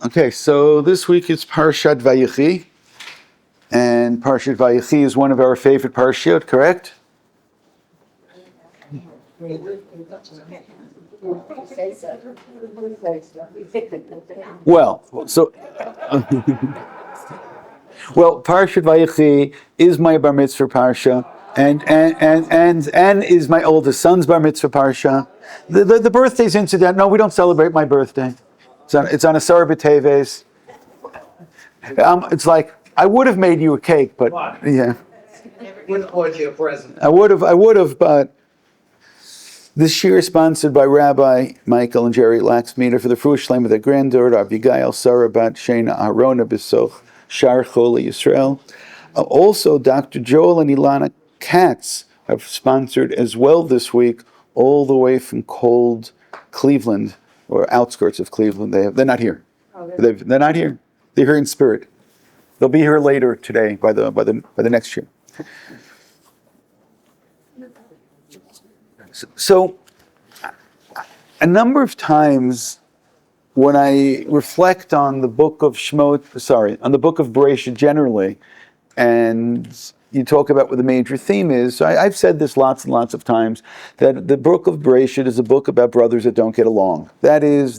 Okay, so this week it's Parashat Vayechi, and Parashat Vayechi is one of our favorite parashiot, correct? Well, Parashat Vayechi is my bar mitzvah parsha, and is my oldest son's bar mitzvah parsha. The birthday's incident. No, we don't celebrate my birthday. It's on a Asar B'Teves. It's like I would have made you a cake, but yeah, Wouldn't bought you a present. I would have, but this year is sponsored by Rabbi Michael and Jerry Laxmeter for the Fruah Shlema of their granddaughter Abigail Sarah Bat Shena Aharona B'Soch Shar OUisrael. Also, Dr. Joel and Ilana Katz have sponsored as well this week, all the way from cold Cleveland or outskirts of Cleveland. They're not here. They're not here. They're here in spirit. They'll be here later today by the next year. So, a number of times when I reflect on the book of on the book of Bereshit generally, and you talk about what the major theme is. So I've said this lots and lots of times, that the book of Bereshit is a book about brothers that don't get along. That's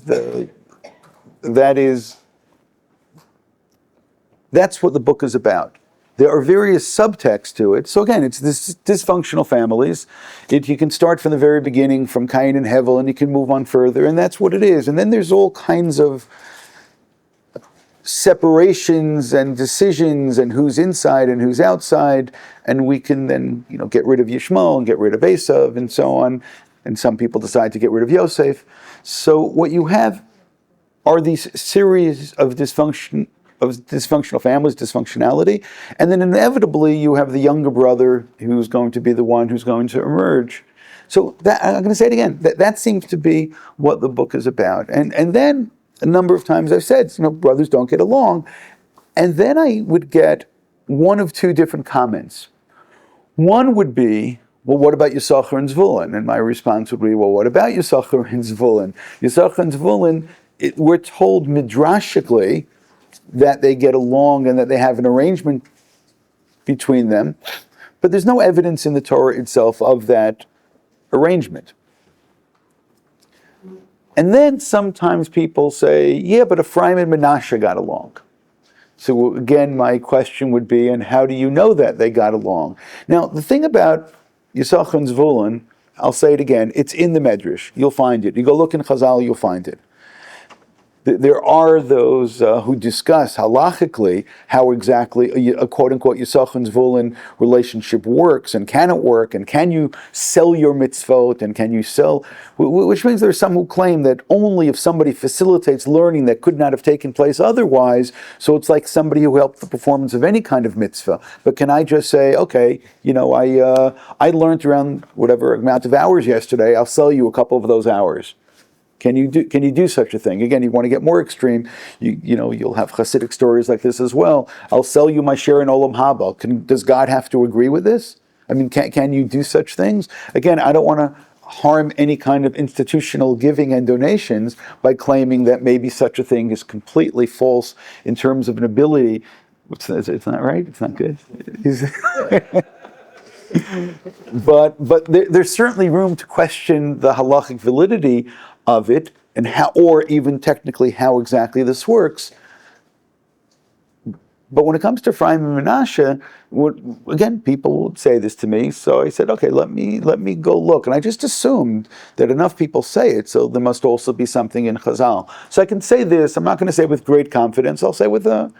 what the book is about. There are various subtexts to it. So again, it's this dysfunctional families. You can start from the very beginning, from Cain and Hevel, and you can move on further, and that's what it is. And then there's all kinds of separations and decisions, and who's inside and who's outside, and we can then get rid of Yishmael and get rid of Esav and so on. And some people decide to get rid of Yosef. So what you have are these series of dysfunctional families, dysfunctionality, and then inevitably you have the younger brother who's going to be the one who's going to emerge. So I'm going to say it again, that seems to be what the book is about. And then a number of times I've said, brothers don't get along, and then I would get one of two different comments. One would be, well, what about Yisachar and Zvulun? And my response would be, well, what about Yisachar and Zvulun? Yisachar and Zvulun, we're told midrashically that they get along and that they have an arrangement between them, but there's no evidence in the Torah itself of that arrangement. And then sometimes people say, yeah, but Ephraim and Manasseh got along. So again, my question would be, and how do you know that they got along? Now, the thing about Yisachar and Zvulun, I'll say it again, it's in the Medrash. You'll find it. You go look in Chazal, you'll find it. There are those who discuss halachically how exactly a quote-unquote Yisachar and Zvulun relationship works, and can it work, and can you sell your mitzvot, and can you sell, which means there are some who claim that only if somebody facilitates learning that could not have taken place otherwise, so it's like somebody who helped the performance of any kind of mitzvah. But can I just say, okay, I learned around whatever amount of hours yesterday, I'll sell you a couple of those hours. Can you do such a thing? Again, you want to get more extreme. You'll have Hasidic stories like this as well. I'll sell you my share in Olam Haba. Does God have to agree with this? I mean, can you do such things? Again, I don't want to harm any kind of institutional giving and donations by claiming that maybe such a thing is completely false in terms of an ability. It's not right. It's not good. But there's certainly room to question the halachic validity of it, and how, or even technically how exactly this works. But when it comes to Ephraim and Manasseh, again, people would say this to me, so I said, okay, let me go look. And I just assumed that enough people say it, so there must also be something in Chazal. So I can say this, I'm not going to say with great confidence, I'll say with a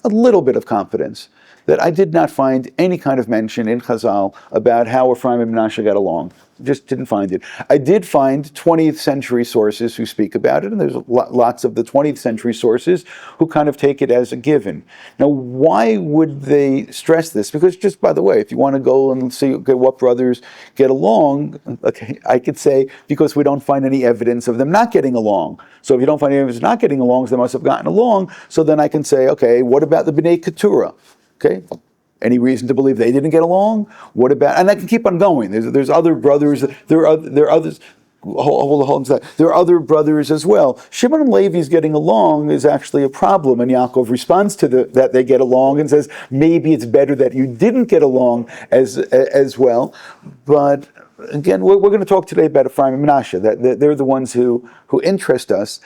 little bit of confidence, that I did not find any kind of mention in Chazal about how Ephraim and Manasseh got along. Just didn't find it. I did find 20th century sources who speak about it, and there's lots of the 20th century sources who kind of take it as a given. Now, why would they stress this? Because just by the way, if you want to go and see what brothers get along, okay, I could say because we don't find any evidence of them not getting along. So if you don't find any evidence of not getting along, so they must have gotten along. So then I can say, okay, what about the B'nai Keturah? Okay. Any reason to believe they didn't get along? What about? And I can keep on going. There's other brothers. There are others hold on to that. There are other brothers as well. Shimon and Levi's getting along is actually a problem, and Yaakov responds to that they get along and says, maybe it's better that you didn't get along as well. But again, we're going to talk today about Ephraim and Manasseh. That they're the ones who interest us.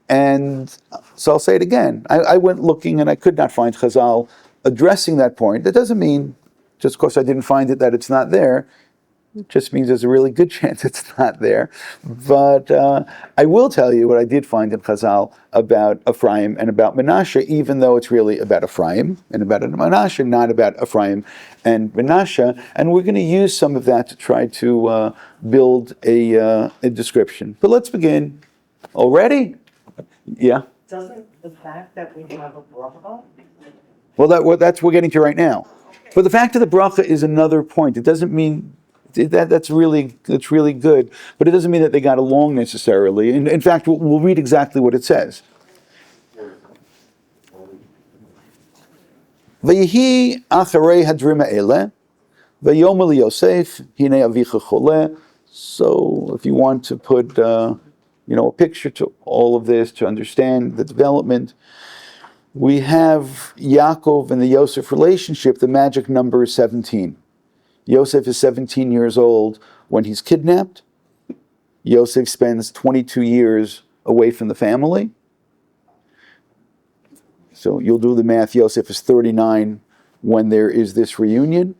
And so I'll say it again. I went looking and I could not find Chazal addressing that point. That doesn't mean, just because I didn't find it, that it's not there. It just means there's a really good chance it's not there. But I will tell you what I did find in Chazal about Ephraim and about Manasseh, even though it's really about Ephraim and about Manasseh, not about Ephraim and Manasseh. And we're going to use some of that to try to build a description. But let's begin. Already? Yeah? Doesn't the fact that we have a bracha? Well, that's what we're getting to right now. But the fact of the bracha is another point. It doesn't mean that's really good, but it doesn't mean that they got along necessarily. In fact, we'll read exactly what it says. Vayechi acharei hadrim ha'eleh, vayomer liYosef hinei avicha choleh. So, if you want to put, a picture to all of this to understand the development, we have Yaakov and the Yosef relationship. The magic number is 17. Yosef is 17 years old when he's kidnapped. Yosef spends 22 years away from the family. So you'll do the math. Yosef is 39 when there is this reunion.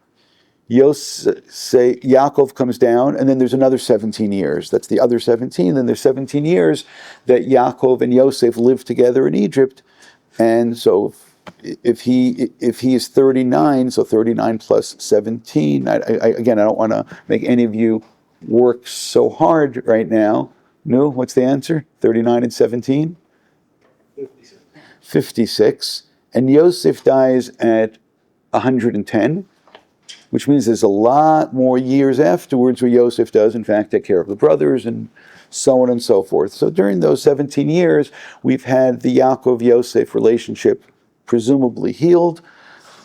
Yaakov comes down, and then there's another 17 years. That's the other 17. Then there's 17 years that Yaakov and Yosef live together in Egypt. And so if he is 39, so 39 plus 17, I don't want to make any of you work so hard right now. No, what's the answer? 39 and 17? 56. And Yosef dies at 110, which means there's a lot more years afterwards where Yosef does, in fact, take care of the brothers and so on and so forth. So during those 17 years, we've had the Yaakov-Yosef relationship presumably healed.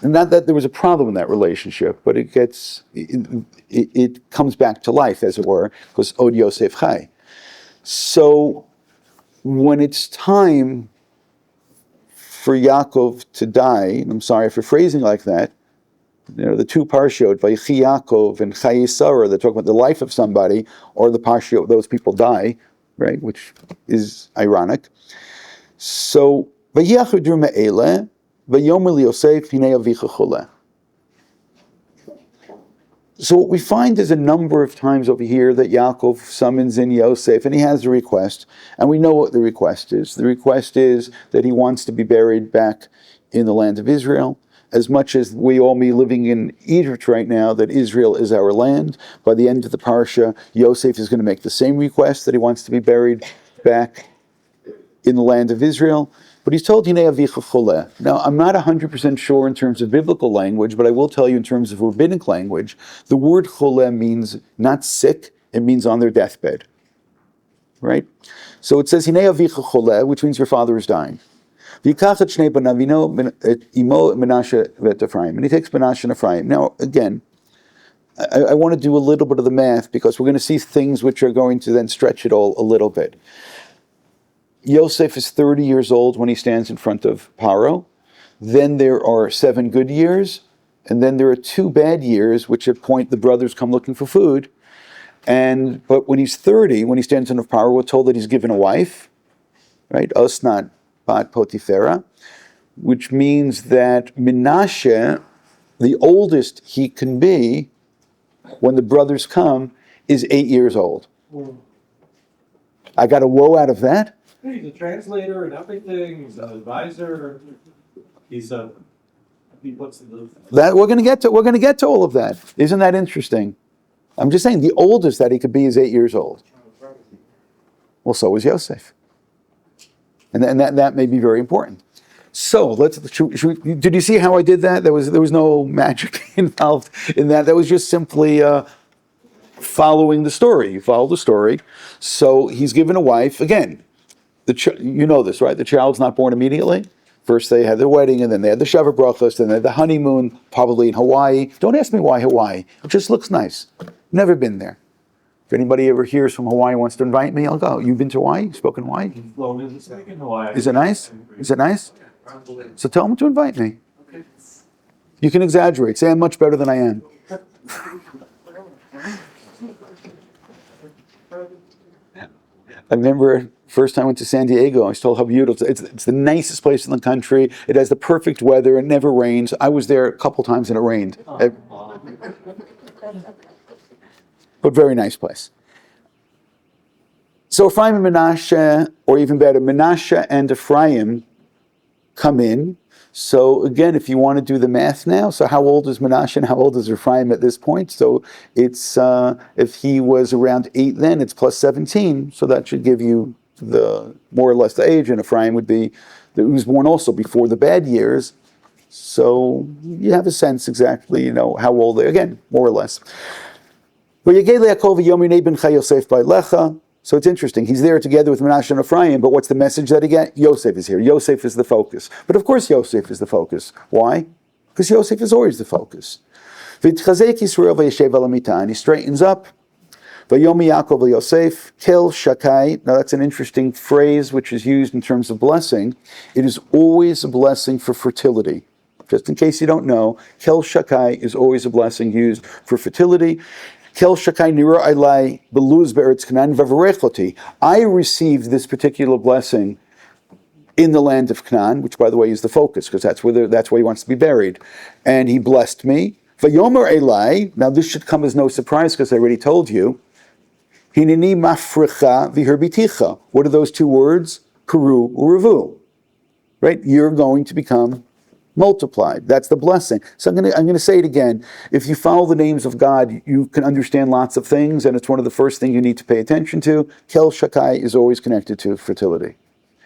And not that there was a problem in that relationship, but it comes back to life, as it were, because Od Yosef Chai. So when it's time for Yaakov to die, and I'm sorry for phrasing like that, the two parshiot, Vayechi Yaakov and Chayei Sarah, that talk about the life of somebody, or the parshiot, those people die, right, which is ironic. So, Vayechi hadrim ha'eleh, vayomer liYosef hinei avicha choleh. So what we find is a number of times over here that Yaakov summons in Yosef, and he has a request, and we know what the request is. The request is that he wants to be buried back in the land of Israel. As much as we all be living in Egypt right now, that Israel is our land, by the end of the parsha, Yosef is going to make the same request, that he wants to be buried back in the land of Israel. But he's told, Hinei avicha choleh. Now, I'm not 100% sure in terms of biblical language, but I will tell you in terms of rabbinic language, the word choleh means not sick, it means on their deathbed. Right? So it says, Hinei avicha choleh, which means your father is dying. And he takes Manasseh and Ephraim. Now, again, I want to do a little bit of the math because we're going to see things which are going to then stretch it all a little bit. Yosef is 30 years old when he stands in front of Paro. Then there are 7 good years, and then there are 2 bad years, which at point the brothers come looking for food. But when he's 30, when he stands in front of Paro, we're told that he's given a wife, right? Osnat Bat Potiphera, which means that Manasseh, the oldest he can be when the brothers come, is 8 years old. I got a woe out of that. He's a translator and everything. He's an advisor. He puts the That we're going to get to all of that. Isn't that interesting? I'm just saying the oldest that he could be is 8 years old. Well, so is Yosef. And that may be very important. So did you see how I did that? There was no magic involved in that. That was just simply following the story. You follow the story. So he's given a wife. Again, you know this, right? The child's not born immediately. First they had their wedding, and then they had the Sheva Brachos, then they had the honeymoon, probably in Hawaii. Don't ask me why Hawaii. It just looks nice. Never been there. If anybody ever hears from Hawaii and wants to invite me, I'll go. You've been to Hawaii? Spoken Hawaii? Flown in this week in Hawaii. Is it nice? Is it nice? So tell them to invite me. You can exaggerate. Say I'm much better than I am. I remember first time I went to San Diego, I was told how beautiful it's the nicest place in the country. It has the perfect weather. It never rains. I was there a couple times and it rained. But very nice place. So Ephraim and Menashe, or even better, Menashe and Ephraim come in. So again, if you want to do the math now, so how old is Menashe and how old is Ephraim at this point? So it's, if he was around 8 then, it's plus 17. So that should give you the more or less the age, and Ephraim would be, he was born also before the bad years. So you have a sense exactly, how old they, again, more or less. So it's interesting. He's there together with Menashe and Ephraim, but what's the message that he gets? Yosef is here. Yosef is the focus. But of course Yosef is the focus. Why? Because Yosef is always the focus. And he straightens up. Vayomi Yaakov Yosef, Kel Shakai. Now that's an interesting phrase which is used in terms of blessing. It is always a blessing for fertility. Just in case you don't know, Kel Shakai is always a blessing used for fertility. Kel Shakai Nira Ilai Beluz Be'eretz Canaan Vavarechoti. I received this particular blessing in the land of Canaan, which by the way is the focus, because that's where he wants to be buried. And he blessed me. Vayomer Elai. Now this should come as no surprise because I already told you. Hineni mafrecha v'herbiticha. What are those two words? Peru urevu. Right? You're going to become multiplied. That's the blessing. So I'm going to say it again. If you follow the names of God, you can understand lots of things, and it's one of the first things you need to pay attention to. Kel Shakai is always connected to fertility.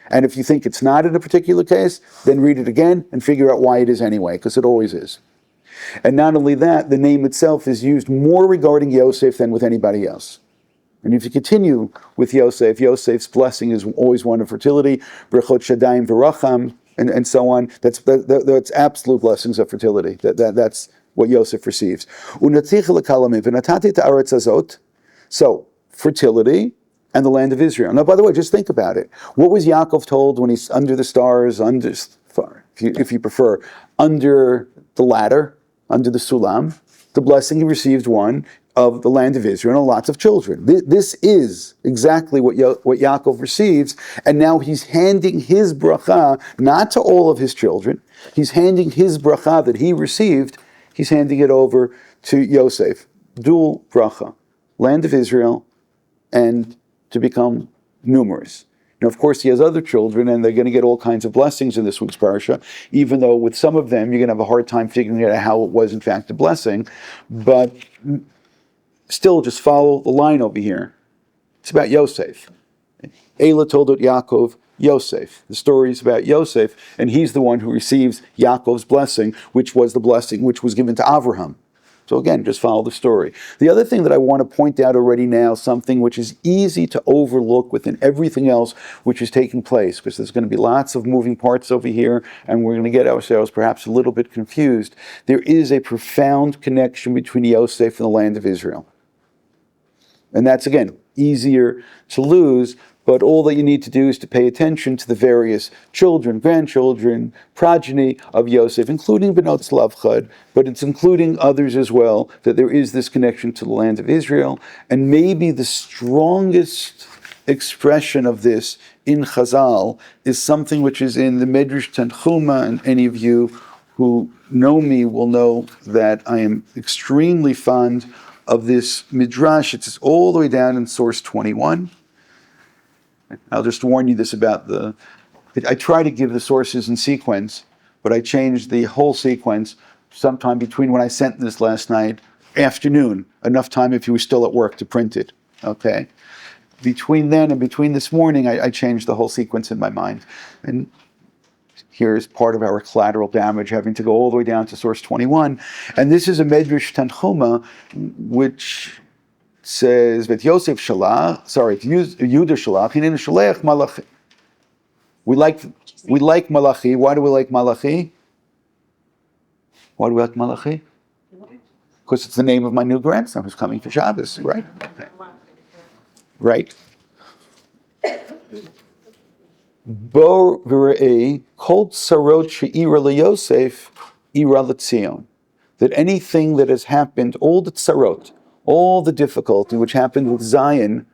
And if you think it's not in a particular case, then read it again and figure out why it is anyway, because it always is. And not only that, the name itself is used more regarding Yosef than with anybody else. And if you continue with Yosef, Yosef's blessing is always one of fertility, brechot shadayim v'racham, and so on. That's absolute blessings of fertility. That's what Yosef receives. So, fertility and the land of Israel. Now, by the way, just think about it. What was Yaakov told when he's under the stars, if you prefer, under the ladder, under the sulam? The blessing he received, one of the land of Israel and lots of children. This is exactly what Yaakov receives, and now he's handing his bracha not to all of his children. He's handing his bracha that he received. He's handing it over to Yosef. Dual bracha, land of Israel, and to become numerous. Now, of course, he has other children, and they're going to get all kinds of blessings in this week's parasha, even though with some of them, you're going to have a hard time figuring out how it was, in fact, a blessing. But still, just follow the line over here. It's about Yosef. Eila told Yaakov, Yosef. The story is about Yosef, and he's the one who receives Yaakov's blessing, which was the blessing which was given to Avraham. So again, just follow the story. The other thing that I want to point out already now, something which is easy to overlook within everything else which is taking place, because there's going to be lots of moving parts over here, and we're going to get ourselves perhaps a little bit confused. There is a profound connection between Yosef and the land of Israel. And that's, again, easier to lose, but all that you need to do is to pay attention to the various children, grandchildren, progeny of Yosef, including Benot Slavchad, but it's including others as well, that there is this connection to the land of Israel. And maybe the strongest expression of this in Chazal is something which is in the Medrash Tanchuma, and any of you who know me will know that I am extremely fond of this midrash. It's all the way down in source 21. I'll just warn you this about I try to give the sources in sequence, but I changed the whole sequence sometime between when I sent this last night, afternoon, enough time if you were still at work to print it, okay? Between then and between this morning, I changed the whole sequence in my mind. And here's part of our collateral damage, having to go all the way down to source 21. And this is a Medrash Tanchuma, which says that Yosef Shalach, Yehuda Shalach, Hinenu Shalech Malachi. We like Malachi. Why do we like Malachi? Why do we like Malachi? Because it's the name of my new grandson who's coming for Shabbos, right? Okay. right? Bo v're'ei kol tsarot she'ira leYosef ira leTzion. That anything that has happened, all the tsarot, all the difficulty which happened with Zion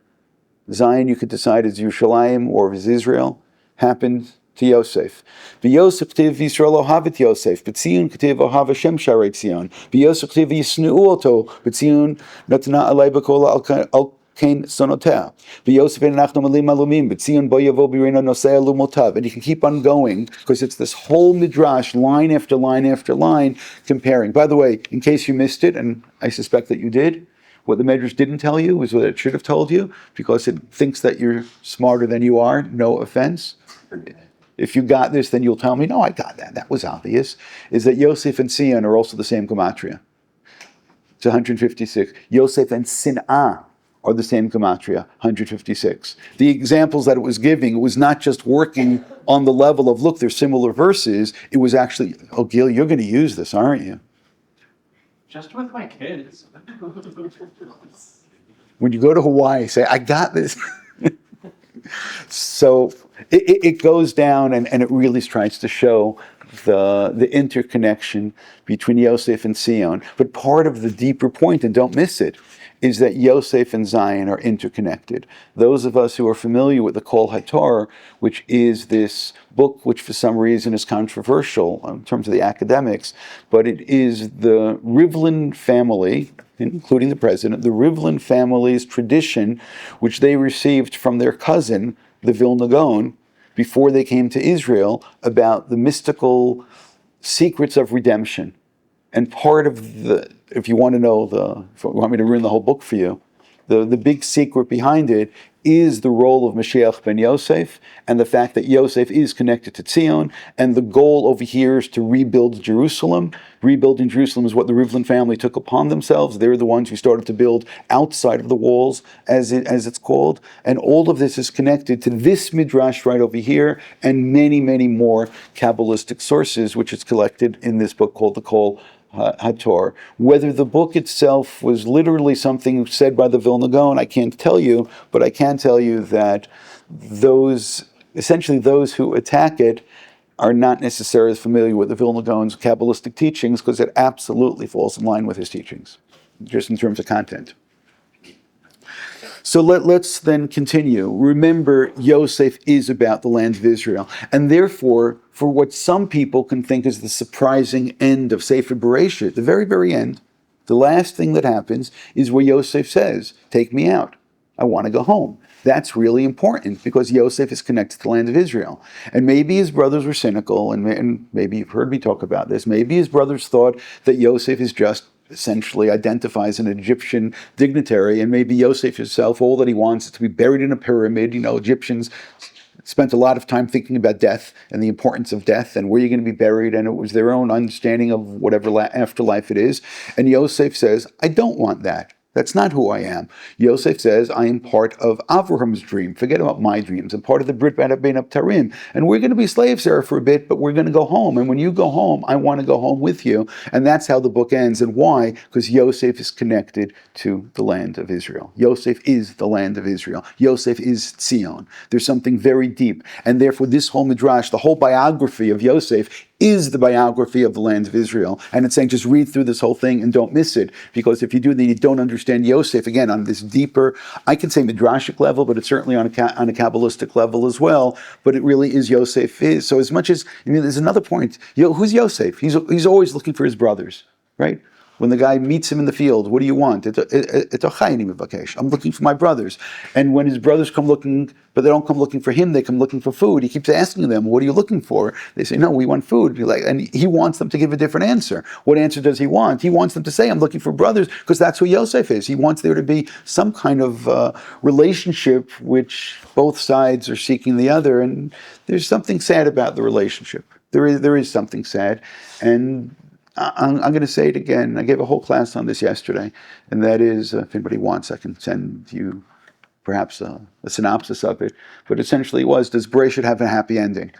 you could decide is Yerushalayim or is Israel, happened to Yosef. V'Yosef k'tiv Yisrael ohavet Yosef, b'tzion k'tiv ohav Hashem sharei Tzion. V'Yosef k'tiv yisneu oto, b'tzion natna alei b'kol al kain sonotea. V'Yosef enachnu malim alumim, b'tzion bo yavo b'reina nosei alumotav. And you can keep on going, because it's this whole midrash, line after line after line, comparing. By the way, in case you missed it, and I suspect that you did, what the Medrash didn't tell you is what it should have told you, because it thinks that you're smarter than you are, no offense. If you got this, then you'll tell me, no, I got that. That was obvious. Is that Yosef and Sion are also the same gematria. It's 156. Yosef and Sin'ah are the same gematria, 156. The examples that it was giving, it was not just working on the level of, look, they're similar verses. It was actually, oh, Gil, you're going to use this, aren't you? Just with my kids. When you go to Hawaii, say, I got this. So it goes down and it really tries to show the interconnection between Yosef and Sion. But part of the deeper point, and don't miss it, is that Yosef and Zion are interconnected. Those of us who are familiar with the Kol HaTorah, which is this book which for some reason is controversial in terms of the academics, but it is the Rivlin family, including the president, the Rivlin family's tradition, which they received from their cousin, the Vilna Gaon, before they came to Israel, about the mystical secrets of redemption. And part of the, if you want to know if you want me to ruin the whole book for you, the big secret behind it is the role of Mashiach ben Yosef, and the fact that Yosef is connected to Tzion, and the goal over here is to rebuild Jerusalem. Rebuilding Jerusalem is what the Rivlin family took upon themselves. They're the ones who started to build outside of the walls, as it's called. And all of this is connected to this midrash right over here, and many, many more Kabbalistic sources, which is collected in this book called the Kol HaTorah. Whether the book itself was literally something said by the Vilna Gaon, I can't tell you, but I can tell you that those who attack it are not necessarily familiar with the Vilna Gaon's Kabbalistic teachings, because it absolutely falls in line with his teachings, just in terms of content. So let's then continue. Remember, Yosef is about the land of Israel. And therefore, for what some people can think is the surprising end of Sefer Bereshit, the very, very end, the last thing that happens is where Yosef says, take me out. I want to go home. That's really important, because Yosef is connected to the land of Israel. And maybe his brothers were cynical, and maybe you've heard me talk about this. Maybe his brothers thought that Yosef is just essentially identifies an Egyptian dignitary, and maybe Yosef himself, all that he wants is to be buried in a pyramid. You know, Egyptians spent a lot of time thinking about death and the importance of death and where you're going to be buried, and it was their own understanding of whatever afterlife it is. And Yosef says, I don't want that. That's not who I am. Yosef says, I am part of Avraham's dream. Forget about my dreams. I'm part of the Brit Ben Abtarim. And we're going to be slaves there for a bit, but we're going to go home. And when you go home, I want to go home with you. And that's how the book ends. And why? Because Yosef is connected to the land of Israel. Yosef is the land of Israel. Yosef is Tzion. There's something very deep. And therefore, this whole midrash, the whole biography of Yosef, is the biography of the land of Israel. And it's saying, just read through this whole thing and don't miss it. Because if you do, then you don't understand Yosef, again, on this deeper, I can say midrashic level, but it's certainly on a Kabbalistic level as well. But it really is Yosef is. So as much as, there's another point. Who's Yosef? He's always looking for his brothers, right? When the guy meets him in the field, what do you want? I'm looking for my brothers. And when his brothers come looking, but they don't come looking for him, they come looking for food. He keeps asking them, what are you looking for? They say, no, we want food. And he wants them to give a different answer. What answer does he want? He wants them to say, I'm looking for brothers, because that's who Yosef is. He wants there to be some kind of relationship which both sides are seeking the other. And there's something sad about the relationship. There is something sad. And I'm going to say it again. I gave a whole class on this yesterday, and that is, if anybody wants, I can send you perhaps a synopsis of it. But essentially it was, does Bereshit have a happy ending?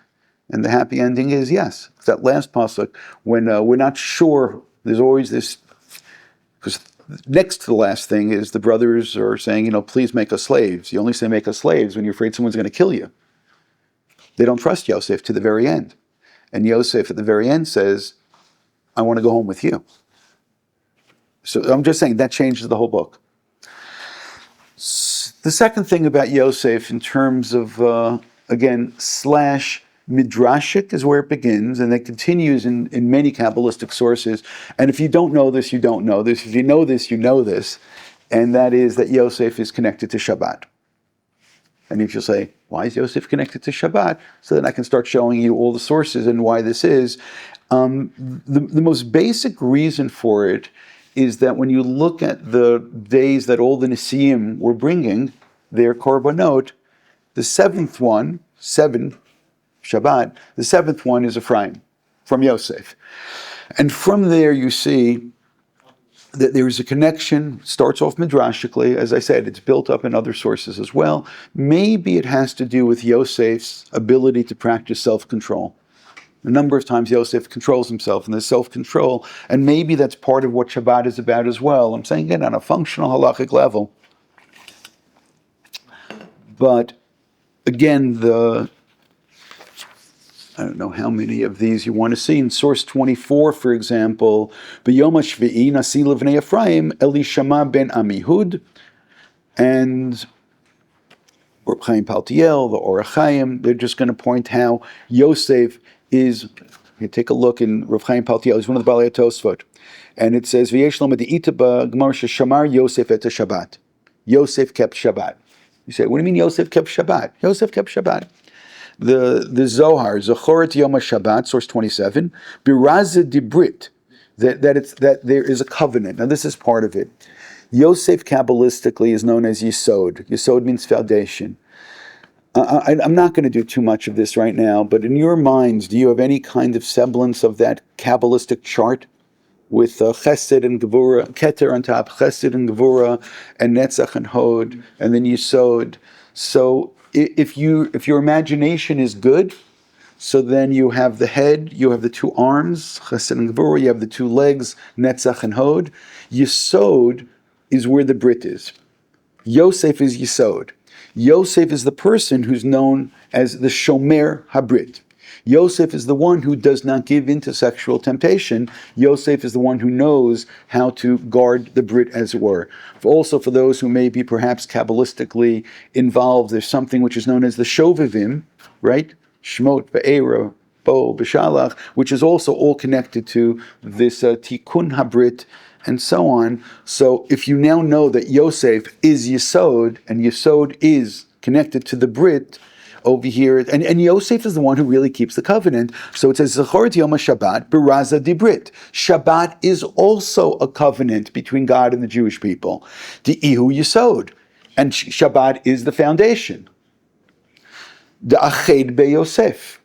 And the happy ending is yes. It's that last pasuk when we're not sure. There's always this, because next to the last thing is the brothers are saying, please make us slaves. You only say make us slaves when you're afraid someone's going to kill you. They don't trust Yosef to the very end. And Yosef at the very end says, I want to go home with you. So I'm just saying that changes the whole book. The second thing about Yosef in terms of, again, slash midrashic is where it begins, and it continues in many Kabbalistic sources. And if you don't know this, you don't know this. If you know this, you know this. And that is that Yosef is connected to Shabbat. And if you'll say, why is Yosef connected to Shabbat? So then I can start showing you all the sources and why this is. The most basic reason for it is that when you look at the days that all the Nesiim were bringing their korbanot, the seventh one, Shabbat, the seventh one is Ephraim, from Yosef. And from there you see that there is a connection, starts off midrashically, as I said, it's built up in other sources as well. Maybe it has to do with Yosef's ability to practice self-control. A number of times Yosef controls himself, and there's self-control, and maybe that's part of what Shabbat is about as well. I'm saying it on a functional halachic level. But again, I don't know how many of these you want to see. In source 24, for example, B'yom HaShvi'i Nasi Levnei Ephraim Elishama ben Amihud, and Reb Chaim Paltiel, the OURA Chaim, they're just going to point how Yosef is, you take a look in Reb Chaim Paltiel, he's one of the Balei Tosfot, and it says, V'yesh lo medi'ita b'gemar sheshamar Yosef et Shabbat. Yosef kept Shabbat. You say, what do you mean Yosef kept Shabbat? Yosef kept Shabbat. The Zohar, Zochoret Yom HaShabbat, source 27, Biraza Dibrit, that there is a covenant. Now this is part of it. Yosef Kabbalistically is known as Yesod. Yesod means foundation. I'm not going to do too much of this right now, but in your minds, do you have any kind of semblance of that Kabbalistic chart with Chesed and Gevura, Keter on top, Chesed and Gevura, and Netzach and Hod, and then Yesod? So if your imagination is good, so then you have the head, you have the two arms, Chesed and Gevura, you have the two legs, Netzach and Hod. Yesod is where the Brit is. Yosef is Yesod. Yosef is the person who's known as the Shomer HaBrit. Yosef is the one who does not give in to sexual temptation. Yosef is the one who knows how to guard the Brit, as it were. Also, for those who may be perhaps Kabbalistically involved, there's something which is known as the Shovavim, right? Shmot, Be'era, Bo, B'Shalach, which is also all connected to this Tikkun HaBrit, and so on. So if you now know that Yosef is Yesod, and Yesod is connected to the Brit over here, and Yosef is the one who really keeps the covenant. So it says, Zechoret Yom HaShabbat, Biraza Dibrit. Shabbat is also a covenant between God and the Jewish people. The Ihu Yesod. And Shabbat is the foundation. The Ached Be Yosef.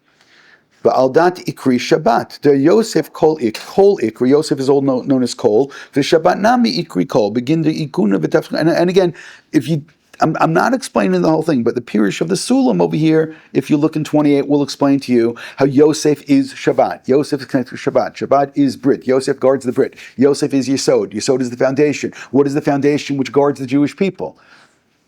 Ba'aldat ikri Shabbat. The Yosef kol ikri. Yosef is all known as kol. The Shabbat nami ikri kol. Begin the ikuna v'tafcha. And again, if you, I'm not explaining the whole thing, but the Pirush of the Sulam over here, if you look in 28, will explain to you how Yosef is Shabbat. Yosef is connected to Shabbat. Shabbat is Brit. Yosef guards the Brit. Yosef is Yesod. Yesod is the foundation. What is the foundation which guards the Jewish people?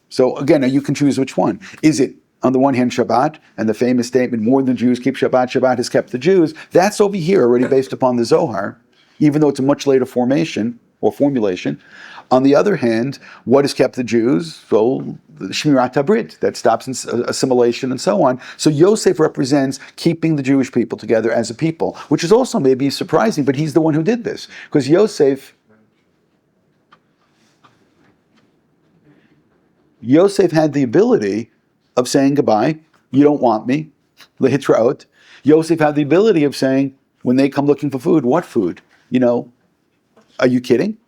So again, you can choose which one. Is it, on the one hand, Shabbat, and the famous statement, more than Jews keep Shabbat, Shabbat has kept the Jews? That's over here already based upon the Zohar, even though it's a much later formation or formulation. On the other hand, what has kept the Jews? So the Shmirat HaBrit, that stops assimilation and so on. So Yosef represents keeping the Jewish people together as a people, which is also maybe surprising, but he's the one who did this. Because Yosef had the ability of saying goodbye, you don't want me, lehitraot. Yosef had the ability of saying, when they come looking for food, what food? Are you kidding?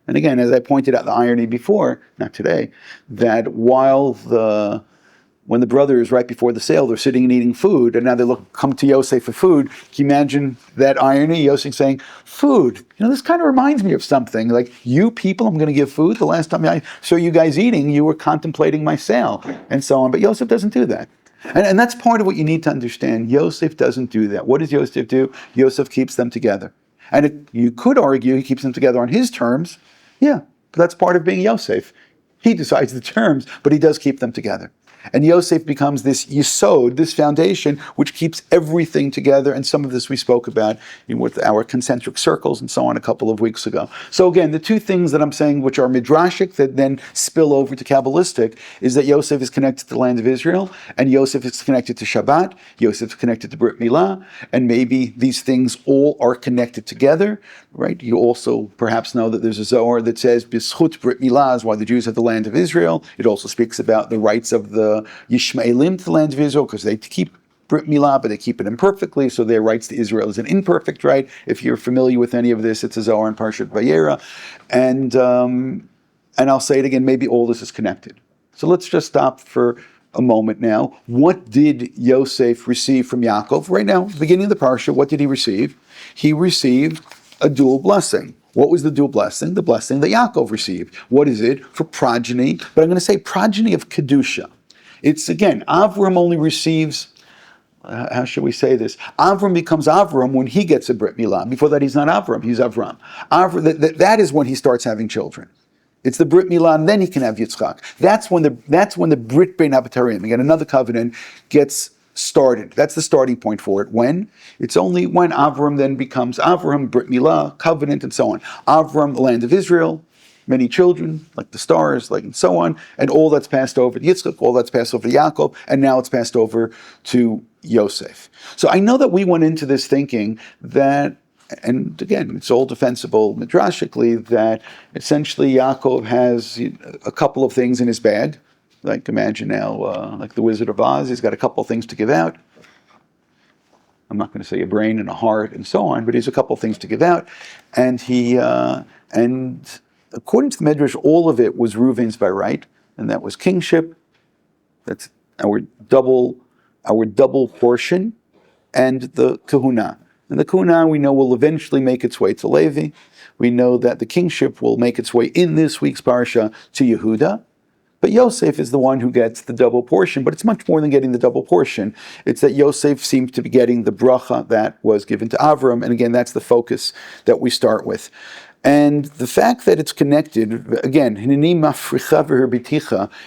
And again, as I pointed out the irony before, not today, that when the brothers, right before the sale, they're sitting and eating food, and now they come to Yosef for food. Can you imagine that irony? Yosef saying, food. This kind of reminds me of something. Like, you people, I'm going to give food. The last time I saw you guys eating, you were contemplating my sale, and so on. But Yosef doesn't do that. And that's part of what you need to understand. Yosef doesn't do that. What does Yosef do? Yosef keeps them together. And you could argue he keeps them together on his terms, Yeah, but that's part of being Yosef. He decides the terms, but he does keep them together. And Yosef becomes this yesod, this foundation, which keeps everything together. And some of this we spoke about with our concentric circles and so on a couple of weeks ago. So again, the two things that I'm saying, which are midrashic, that then spill over to Kabbalistic, is that Yosef is connected to the land of Israel, and Yosef is connected to Shabbat, Yosef is connected to Brit Milah, and maybe these things all are connected together, right? You also perhaps know that there's a Zohar that says, B'schut Brit Milah is why the Jews have the land of Israel. It also speaks about the rights of the Yishmaelim to the land of Israel, because they keep Brit Milah, but they keep it imperfectly, so their rights to Israel is an imperfect right. If you're familiar with any of this, it's a Zohar in Parshat Vayera. And I'll say it again, maybe all this is connected. So let's just stop for a moment now. What did Yosef receive from Yaakov? Right now, beginning of the Parsha, what did he receive? He received a dual blessing. What was the dual blessing? The blessing that Yaakov received. What is it? For progeny, but I'm going to say progeny of Kedusha. It's, again, Avram only receives, how should we say this? Avram becomes Avram when he gets a Brit Milah. Before that, he's not Avram, he's Avram. That is when he starts having children. It's the Brit Milah, and then he can have Yitzchak. That's when the Brit Bein Abatarim, again, another covenant, gets started. That's the starting point for it. When? It's only when Avram then becomes Avram, Brit Milah, covenant, and so on. Avram, the land of Israel, many children, like the stars, like and so on, and all that's passed over to Yitzchak, all that's passed over to Yaakov, and now it's passed over to Yosef. So I know that we went into this thinking that, and again, it's all defensible midrashically, that essentially Yaakov has a couple of things in his bag. Like imagine now, like the Wizard of Oz, he's got a couple of things to give out. I'm not going to say a brain and a heart and so on, but he's a couple of things to give out, and according to the Midrash, all of it was Reuven's by right, and that was kingship. That's our double portion, and the kahuna. And the kahuna, we know, will eventually make its way to Levi. We know that the kingship will make its way in this week's parsha to Yehuda. But Yosef is the one who gets the double portion, but it's much more than getting the double portion. It's that Yosef seems to be getting the bracha that was given to Avram, and again, that's the focus that we start with. And the fact that it's connected, again,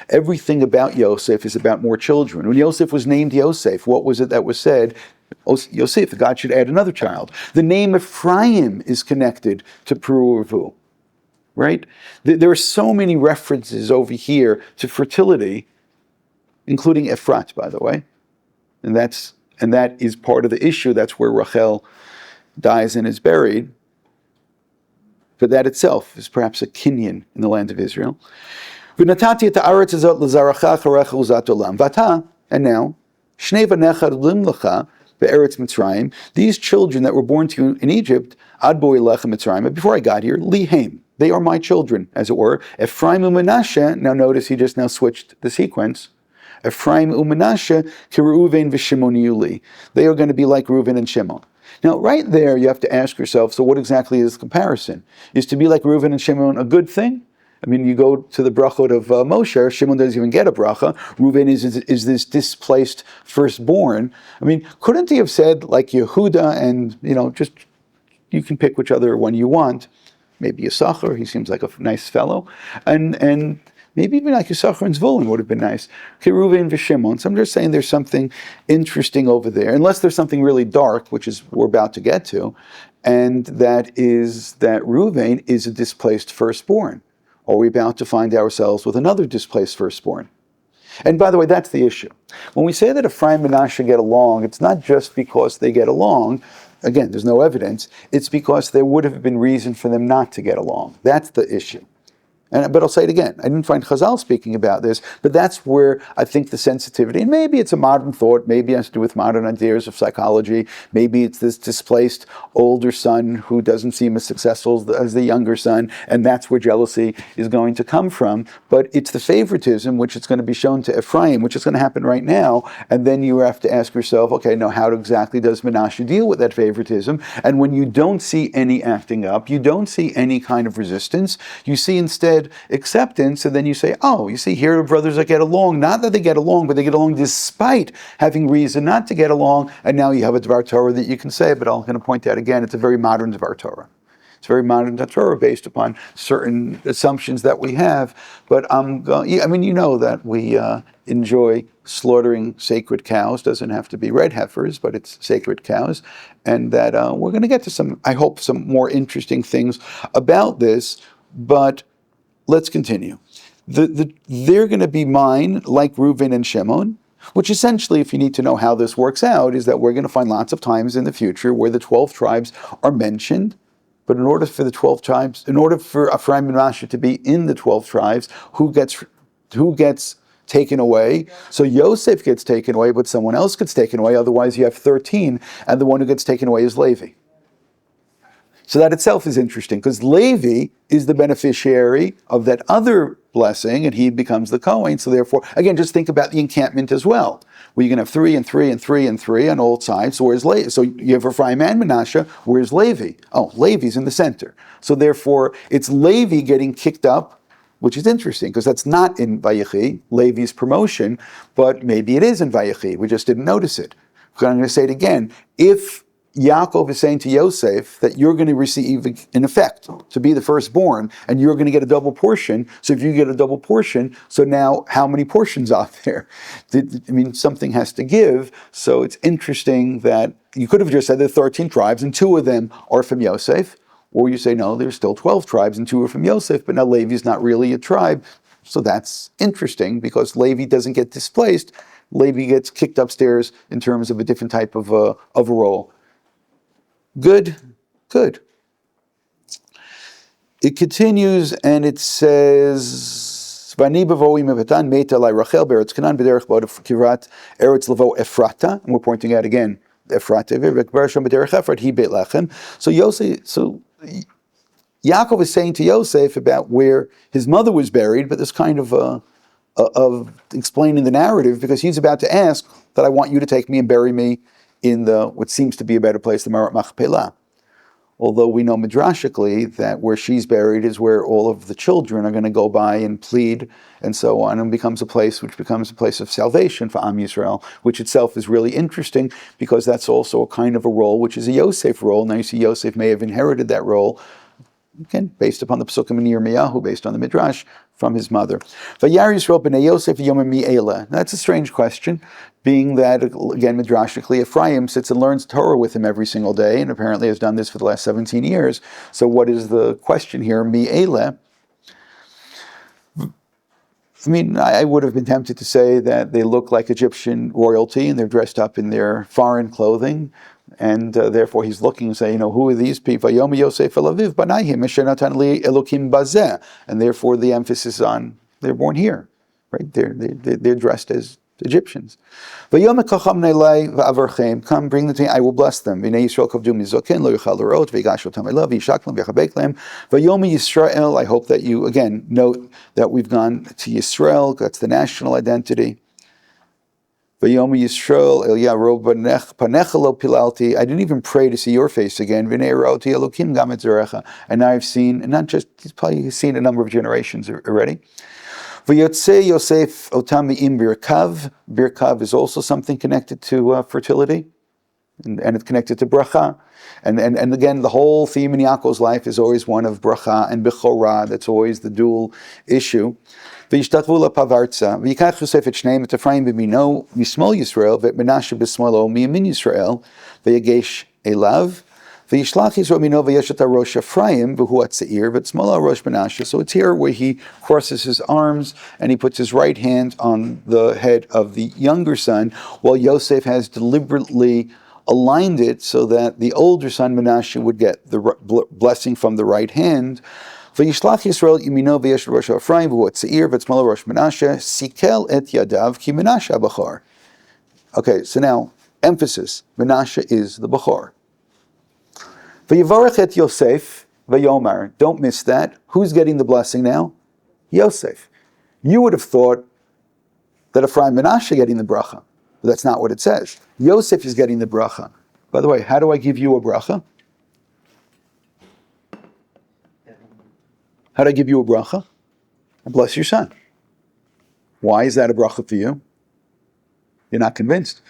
everything about Yosef is about more children. When Yosef was named Yosef, what was it that was said? Yosef, God should add another child. The name Ephraim is connected to Peru. Right? There are so many references over here to fertility, including Ephrat, by the way. And that is part of the issue. That's where Rachel dies and is buried. But that itself is perhaps a kinyan in the land of Israel. And now, these children that were born to you in Egypt, before I got here, lihem. They are my children, as it were. Ephraim u'Menashe, now notice he just now switched the sequence. Ephraim u'Menashe, Reuven v'Shimon yuli. They are going to be like Reuven and Shimon. Now, right there, you have to ask yourself, so what exactly is the comparison? Is to be like Reuven and Shimon a good thing? I mean, you go to the brachot of Moshe, Shimon doesn't even get a bracha. Reuven is this displaced firstborn. I mean, couldn't he have said, like Yehuda, and, just, you can pick which other one you want. Maybe Yisachar, he seems like a nice fellow. And maybe even like Yisachar and Zvulun would have been nice. Reuven v'Shimon. So I'm just saying there's something interesting over there. Unless there's something really dark, which is we're about to get to, and that is that Reuven is a displaced firstborn. Are we about to find ourselves with another displaced firstborn? And by the way, that's the issue. When we say that Ephraim and Manasseh get along, it's not just because they get along. Again, there's no evidence. It's because there would have been reason for them not to get along. That's the issue. But I'll say it again. I didn't find Chazal speaking about this, but that's where I think the sensitivity, and maybe it's a modern thought, maybe it has to do with modern ideas of psychology, maybe it's this displaced older son who doesn't seem as successful as the younger son, and that's where jealousy is going to come from. But it's the favoritism which is going to be shown to Ephraim, which is going to happen right now, and then you have to ask yourself, okay, now how exactly does Menashe deal with that favoritism? And when you don't see any acting up, you don't see any kind of resistance, you see instead acceptance, and then you say, oh, you see, here are brothers that get along. Not that they get along, but they get along despite having reason not to get along, and now you have a Dvar Torah that you can say, but I'm going to point out again, it's a very modern Dvar Torah. It's very modern Torah based upon certain assumptions that we have. But I mean, you know that we enjoy slaughtering sacred cows. Doesn't have to be red heifers, but it's sacred cows. And that we're going to get to some, I hope, some more interesting things about this. But let's continue. They're going to be mine like Reuven and Shimon, which essentially, if you need to know how this works out, is that we're going to find lots of times in the future where the 12 tribes are mentioned. But in order for the 12 tribes, in order for Ephraim and Manasseh to be in the 12 tribes, who gets taken away? So Yosef gets taken away, but someone else gets taken away. Otherwise, you have 13, and the one who gets taken away is Levi. So that itself is interesting, because Levi is the beneficiary of that other blessing, and he becomes the Kohen. So therefore, again, just think about the encampment as well, where you can have 3 and 3 and 3 and 3 on all sides. So where's Levi? So you have Ephraim and Manasseh. Where's Levi? Oh, Levi's in the center. So therefore, it's Levi getting kicked up, which is interesting, because that's not in Vayechi, Levi's promotion, but maybe it is in Vayechi. We just didn't notice it. I'm going to say it again. If Yaakov is saying to Yosef that you're going to receive, in effect, to be the firstborn, and you're going to get a double portion. So if you get a double portion, so now how many portions are there? I mean, something has to give. So it's interesting that you could have just said there are 13 tribes, and 2 of them are from Yosef. Or you say, no, there's still 12 tribes, and 2 are from Yosef, but now Levi is not really a tribe. So that's interesting, because Levi doesn't get displaced. Levi gets kicked upstairs in terms of a different type of a role. Good. It continues and it says, and we're pointing out again, so Yaakov is saying to Yosef about where his mother was buried, but this kind of explaining the narrative, because he's about to ask that I want you to take me and bury me in what seems to be a better place, the Marat Machpelah. Although we know midrashically that where she's buried is where all of the children are going to go by and plead and so on, and becomes a place of salvation for OUisrael, which itself is really interesting, because that's also a kind of a role which is a Yosef role. Now you see Yosef may have inherited that role, again, based upon the Pesukim in Yirmiyahu, based on the Midrash, from his mother. That's a strange question, being that, again, midrashically, Ephraim sits and learns Torah with him every single day, and apparently has done this for the last 17 years. So what is the question here? Mi'ela. I mean, I would have been tempted to say that they look like Egyptian royalty, and they're dressed up in their foreign clothing, and therefore he's looking and saying, who are these people? Yom Yosef Elaviv Banayim Asher Natan Li Elokim Bazeh, and therefore the emphasis on they're born here, right? They're dressed as Egyptians. Come, bring them to me. I will bless them. Yisrael. I hope that you again note that we've gone to Yisrael. That's the national identity. Vayom Yisrael pilalti. I didn't even pray to see your face again. And now I've seen, and not just, he's probably seen a number of generations already. Vayotze Yosef otam im birkav. Birkav is also something connected to fertility, and it's connected to bracha. And again, the whole theme in Yaakov's life is always one of bracha and bechorah. That's always the dual issue. V'yishtakvu lapavartza. V'yikach Yosef et shneim et Ephraim b'mino mismol Yisrael v'et Menashe b'smolo miyamin Yisrael v'yagesh elav. V'yishlach Yisrael mino v'yeshet rosh Ephraim v'hu atzeir v'tzmola rosh Menashe. So it's here where he crosses his arms and he puts his right hand on the head of the younger son, while Yosef has deliberately aligned it so that the older son Menashe would get the blessing from the right hand. V'yishlach Yisrael yimino v'yesh rosh Ephraim v'hu atzeir v'tzmola rosh Menashe sikel et yadav ki Menashe abachar. Okay, so now emphasis: Menashe is the bachar. V'yivarech et Yosef v'yomar. Don't miss that. Who's getting the blessing now? Yosef. You would have thought that Ephraim and Menashe getting the bracha, but that's not what it says. Yosef is getting the bracha. By the way, how do I give you a bracha? How do I give you a bracha? I bless your son. Why is that a bracha for you? You're not convinced.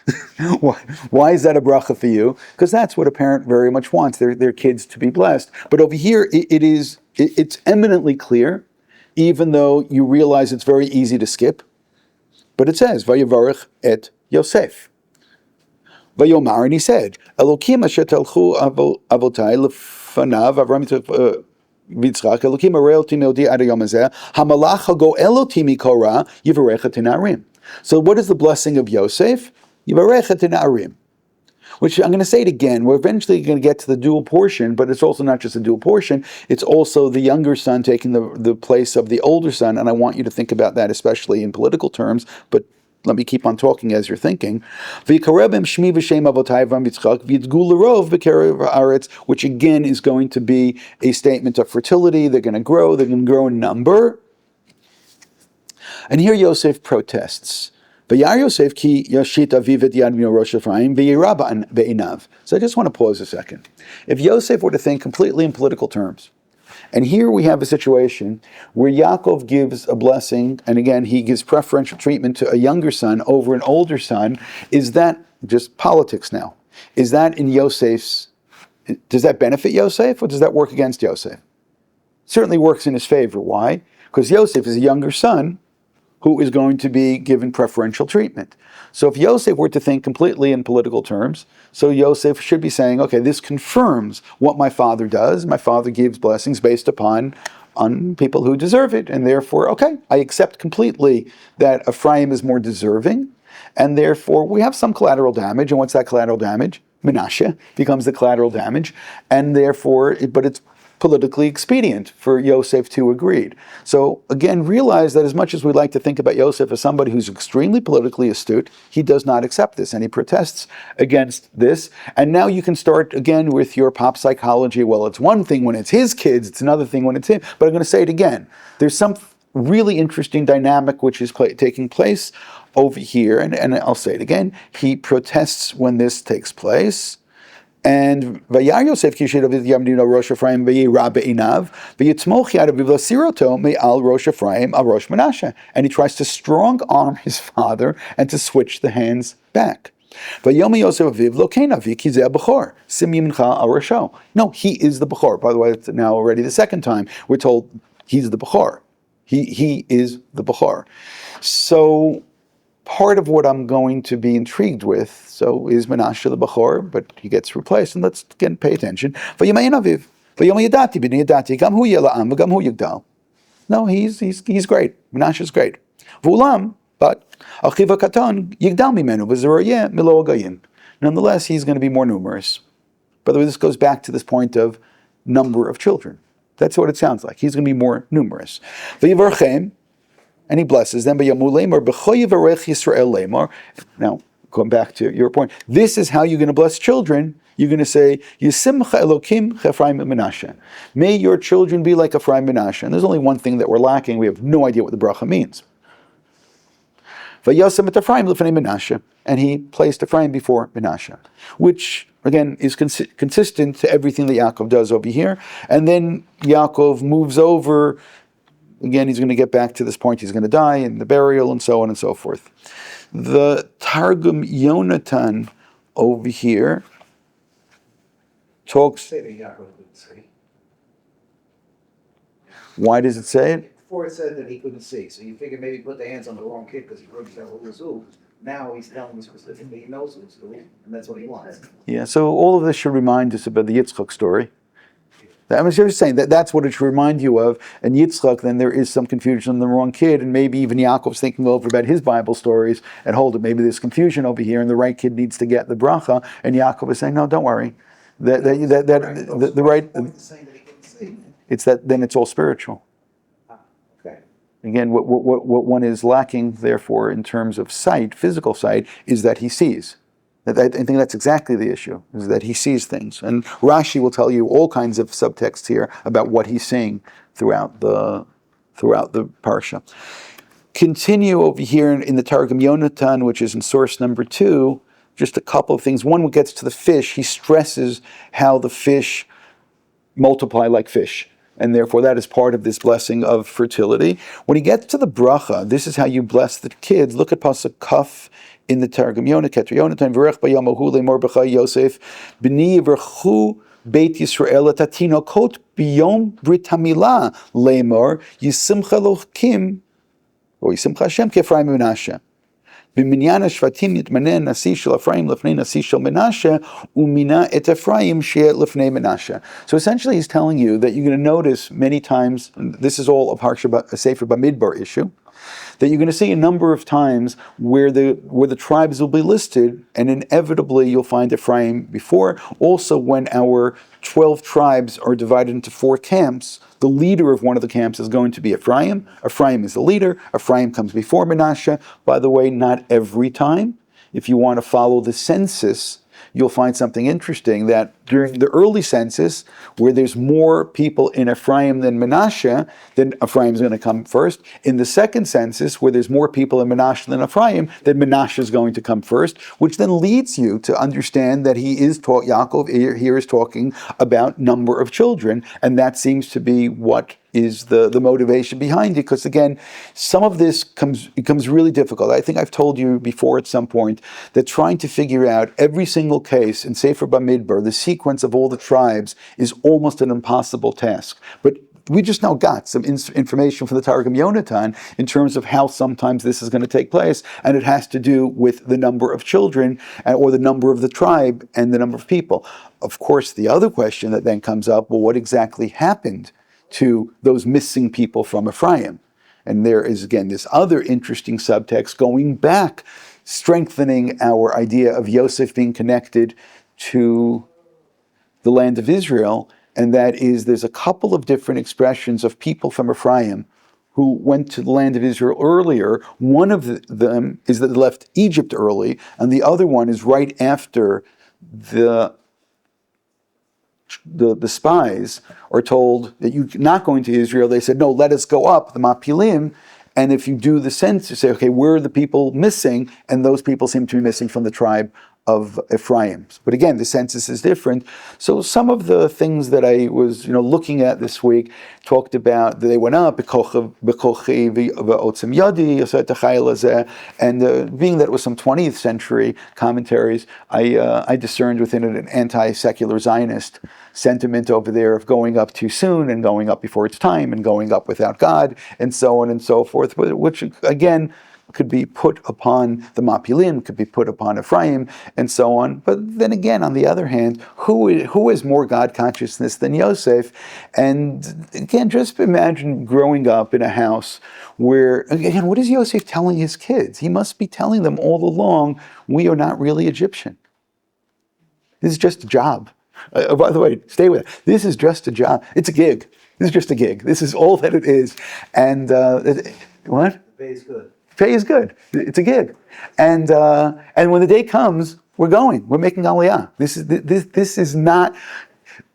Why is that a bracha for you? Because that's what a parent very much wants, their kids to be blessed. But over here, it's eminently clear, even though you realize it's very easy to skip. But it says, Vayevarech et Yosef. Vayomar, and he said, Elokim asher telchu avotai lefanav Avram Yitzchak, Elokim arei oti meodi ad hayom hazeh, hamalach hagoel oti mikol ra, yivarech et na'arim. So what is the blessing of Yosef? Yivarech et na'arim. Which I'm going to say it again, we're eventually going to get to the dual portion, but it's also not just a dual portion, it's also the younger son taking the place of the older son, and I want you to think about that, especially in political terms, but let me keep on talking as you're thinking. Which again is going to be a statement of fertility. They're going to grow in number. And here Yosef protests. So I just want to pause a second. If Yosef were to think completely in political terms, and here we have a situation where Yaakov gives a blessing, and again, he gives preferential treatment to a younger son over an older son. Is that just politics now? Is that in Yosef's, does that benefit Yosef, or does that work against Yosef? Certainly works in his favor. Why? Because Yosef is a younger son who is going to be given preferential treatment. So if Yosef were to think completely in political terms, so Yosef should be saying, okay, this confirms what my father does. My father gives blessings based on people who deserve it, and therefore, okay, I accept completely that Ephraim is more deserving, and therefore we have some collateral damage. And what's that collateral damage? Menashe becomes the collateral damage, and therefore, but it's politically expedient for Yosef to agree. So again, realize that as much as we like to think about Yosef as somebody who's extremely politically astute, he does not accept this, and he protests against this. And now you can start again with your pop psychology. Well, it's one thing when it's his kids, it's another thing when it's him. But I'm going to say it again. There's some really interesting dynamic which is taking place over here, and I'll say it again. He protests when this takes place. And Vayar Yosef Kishid of Yamdino Rosh Ephraim Vayira Be'inav Vayitmoch Yad Vivlasiroto Me'al Rosh Ephraim Al Rosh Menashe. And he tries to strong arm his father and to switch the hands back. Vayom Yosef Aviv Lokena Vikizeh Bechor Simyimcha Al Rosho. No, he is the Bechor. By the way, it's now already the second time we're told he's the Bechor. He is the Bechor. So part of what I'm going to be intrigued with, so is Menashe the Bechor, but he gets replaced, and let's again pay attention. No, he's great. Menashe is great. But nonetheless, he's going to be more numerous. By the way, this goes back to this point of number of children. That's what it sounds like. He's going to be more numerous. And he blesses them. Now, going back to your point, this is how you're going to bless children. You're going to say, Yisimcha Elokim Ephraim and Menashe. May your children be like Ephraim and Menashe. And there's only one thing that we're lacking. We have no idea what the bracha means. And he placed Ephraim before Menashe, which again is consistent to everything that Yaakov does over here. And then Yaakov moves over. Again, he's going to get back to this point. He's going to die in the burial and so on and so forth. The Targum Yonatan over here talks. Why does it say it? Before it said that he couldn't see, so you figure maybe he put the hands on the wrong kid because he wrote that whole zoo. Now he's telling me specifically he knows who's who, and that's what he wants. Yeah, so all of this should remind us about the Yitzchak story. I was just saying that's what it should remind you of. And Yitzchak, then there is some confusion on the wrong kid, and maybe even Yaakov's thinking over about his Bible stories, and hold it, maybe there's confusion over here, and the right kid needs to get the bracha, and Yaakov is saying, no, don't worry. The right, it's that, then it's all spiritual. Okay. Again, what one is lacking, therefore, in terms of sight, physical sight, is that he sees. I think that's exactly the issue, is that he sees things. And Rashi will tell you all kinds of subtexts here about what he's seeing throughout the parsha. Continue over here in the Targum Yonatan, which is in source number 2, just a couple of things. One gets to the fish. He stresses how the fish multiply like fish. And therefore that is part of this blessing of fertility. When he gets to the bracha, this is how you bless the kids. Look at Pasuk Kaf in the Targum Yonah, Keter Yonatan, V'rech Bayam Ahu Lemor B'chai Yosef, B'ni V'rchu Beit Yisrael Tatinokot B'yom Brit Hamilah Lemor Yisimcha Lokim, or Yisimcha Hashem K'Ephraim Menashe. B'minyan Shvatim Yitmaneh Nasi Shel Ephraim Lefnei Nasi Shel Menashe Umina Et Ephraim She Lefnei Menashe. So essentially, he's telling you that you're going to notice many times. This is all a Sefer Bamidbar issue. That you're going to see a number of times where the tribes will be listed, and inevitably you'll find Ephraim before. Also, when our 12 tribes are divided into 4 camps, the leader of one of the camps is going to be Ephraim. Ephraim is the leader. Ephraim comes before Menashe. By the way, not every time. If you want to follow the census, you'll find something interesting that during the early census, where there's more people in Ephraim than Menashe, then Ephraim is going to come first. In the second census, where there's more people in Menashe than Ephraim, then Menashe is going to come first, which then leads you to understand that Yaakov here is talking about number of children, and that seems to be what is the motivation behind it, because again, some of this becomes really difficult. I think I've told you before at some point that trying to figure out every single case in Sefer Bamidbar, the sequence of all the tribes, is almost an impossible task. But we just now got some information from the Targum Yonatan in terms of how sometimes this is going to take place, and it has to do with the number of children, or the number of the tribe, and the number of people. Of course, the other question that then comes up, well, what exactly happened to those missing people from Ephraim? And there is, again, this other interesting subtext going back, strengthening our idea of Yosef being connected to the land of Israel, and that is there's a couple of different expressions of people from Ephraim who went to the land of Israel earlier. One of them is that they left Egypt early, and the other one is right after the spies are told that you're not going to Israel. They said, no, let us go up, the Mapilim, and if you do the census, you say, okay, where are the people missing? And those people seem to be missing from the tribe of Ephraim. But again, the census is different. So some of the things that I was looking at this week talked about that they went up, and being that it was some 20th century commentaries, I discerned within it an anti-secular Zionist sentiment over there of going up too soon and going up before its time and going up without God and so on and so forth, which again could be put upon the Mapilim, could be put upon Ephraim, and so on. But then again, on the other hand, who has more God consciousness than Yosef? And again, just imagine growing up in a house where, again, what is Yosef telling his kids? He must be telling them all along, we are not really Egyptian. This is just a job. By the way, stay with it. This is just a job. It's a gig. This is just a gig. This is all that it is. And what? The pay is good. Pay is good. It's a gig, and when the day comes, we're going. We're making aliyah. This is not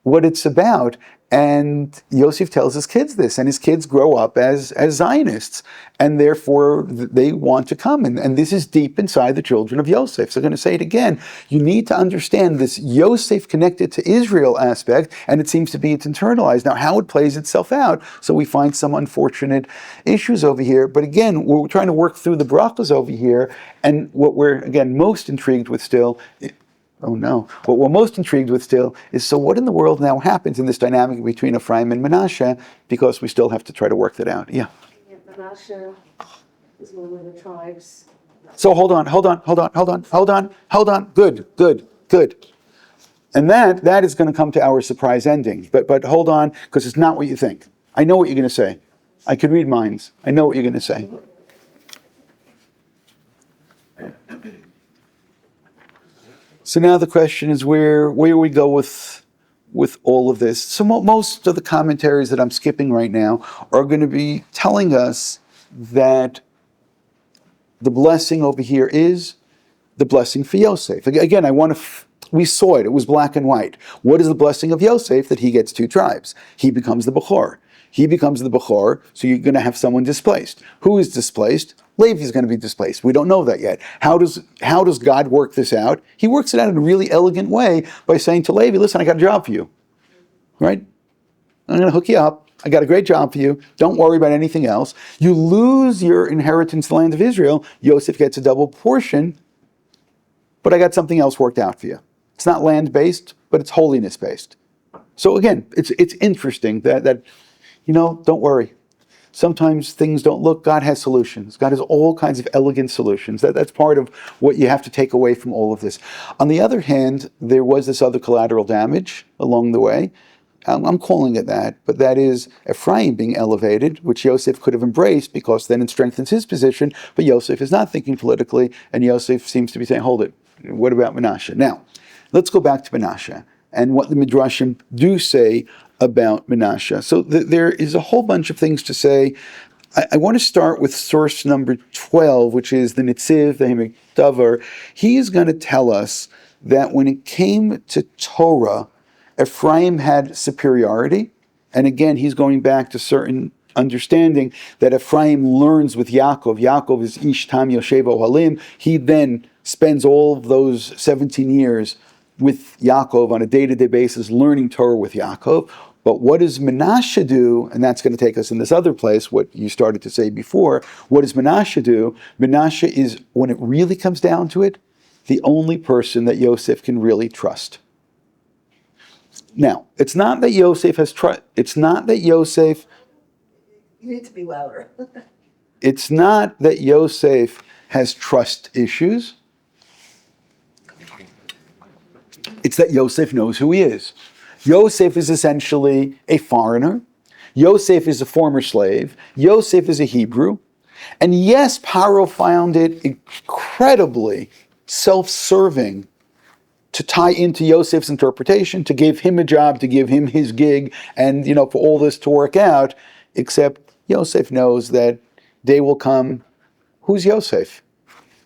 what it's about. And Yosef tells his kids this, and his kids grow up as Zionists, and therefore they want to come. And this is deep inside the children of Yosef. So I'm going to say it again. You need to understand this Yosef connected to Israel aspect, and it seems to be it's internalized. Now, how it plays itself out, so we find some unfortunate issues over here. But again, we're trying to work through the brachas over here, and what we're, again, most intrigued with still... Oh no. What we're most intrigued with still is, so what in the world now happens in this dynamic between Ephraim and Menashe, because we still have to try to work that out. Yeah. Menashe is one of the tribes. So hold on. Good. And that is going to come to our surprise ending. But hold on, because it's not what you think. I know what you're going to say. I could read minds. I know what you're going to say. So now the question is where we go with all of this. So most of the commentaries that I'm skipping right now are going to be telling us that the blessing over here is the blessing for Yosef. Again, we saw it. It was black and white. What is the blessing of Yosef? That he gets 2 tribes. He becomes the Bechor. So you're going to have someone displaced. Who is displaced? Levi is going to be displaced. We don't know that yet. How does God work this out? He works it out in a really elegant way by saying to Levi, listen, I got a job for you. Right? I'm going to hook you up. I got a great job for you. Don't worry about anything else. You lose your inheritance, the land of Israel. Yosef gets a double portion but I got something else worked out for you. It's not land-based, but it's holiness-based. So again, it's interesting that don't worry. Sometimes things don't look, God has solutions. God has all kinds of elegant solutions. That's part of what you have to take away from all of this. On the other hand, there was this other collateral damage along the way. I'm calling it that, but that is Ephraim being elevated, which Yosef could have embraced because then it strengthens his position, but Yosef is not thinking politically, and Yosef seems to be saying, hold it, what about Menashe? Now, let's go back to Menashe and what the Midrashim do say about Menashe. So there is a whole bunch of things to say. I want to start with source number 12, which is the Nitziv, the Hemikdavar. He is going to tell us that when it came to Torah, Ephraim had superiority. And again, he's going back to certain understanding that Ephraim learns with Yaakov. Yaakov is Ish Tam Yoshev Ohalim. He then spends all of those 17 years with Yaakov on a day-to-day basis, learning Torah with Yaakov. But what does Menashe do? And that's going to take us in this other place, what you started to say before. What does Menashe do? Menashe is, when it really comes down to it, the only person that Yosef can really trust. Now, it's not that Yosef has trust. It's not that Yosef. You need to be louder. It's not that Yosef has trust issues. It's that Yosef knows who he is. Yosef is essentially a foreigner. Yosef is a former slave. Yosef is a Hebrew. And yes, Paro found it incredibly self-serving to tie into Yosef's interpretation, to give him a job, to give him his gig, and for all this to work out, except Yosef knows that day will come. Who's Yosef?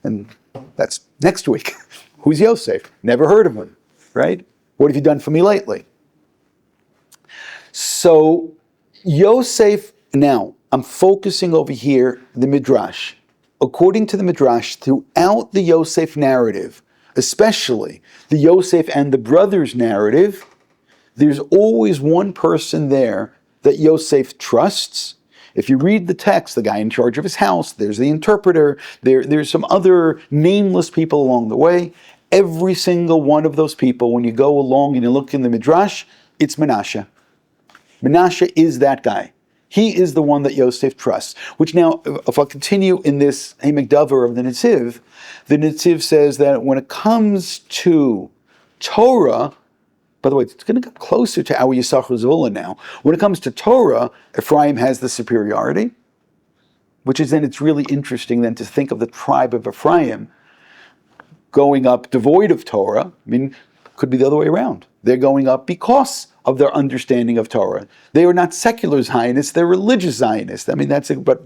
And that's next week. Who's Yosef? Never heard of him, right? What have you done for me lately? So Yosef, now I'm focusing over here, the Midrash. According to the Midrash, throughout the Yosef narrative, especially the Yosef and the brothers narrative, there's always one person there that Yosef trusts. If you read the text, the guy in charge of his house, there's the interpreter, there's some other nameless people along the way. Every single one of those people, when you go along and you look in the Midrash, it's Menashe. Menashe is that guy. He is the one that Yosef trusts. Which now, if I continue in this Hemikdavar of the Nitziv says that when it comes to Torah, by the way, it's going to get closer to our Yisachar Zvulun now. When it comes to Torah, Ephraim has the superiority, which is then it's really interesting then to think of the tribe of Ephraim going up devoid of Torah. I mean, could be the other way around. They're going up because of their understanding of Torah. They are not secular Zionists, they're religious Zionists. I mean, but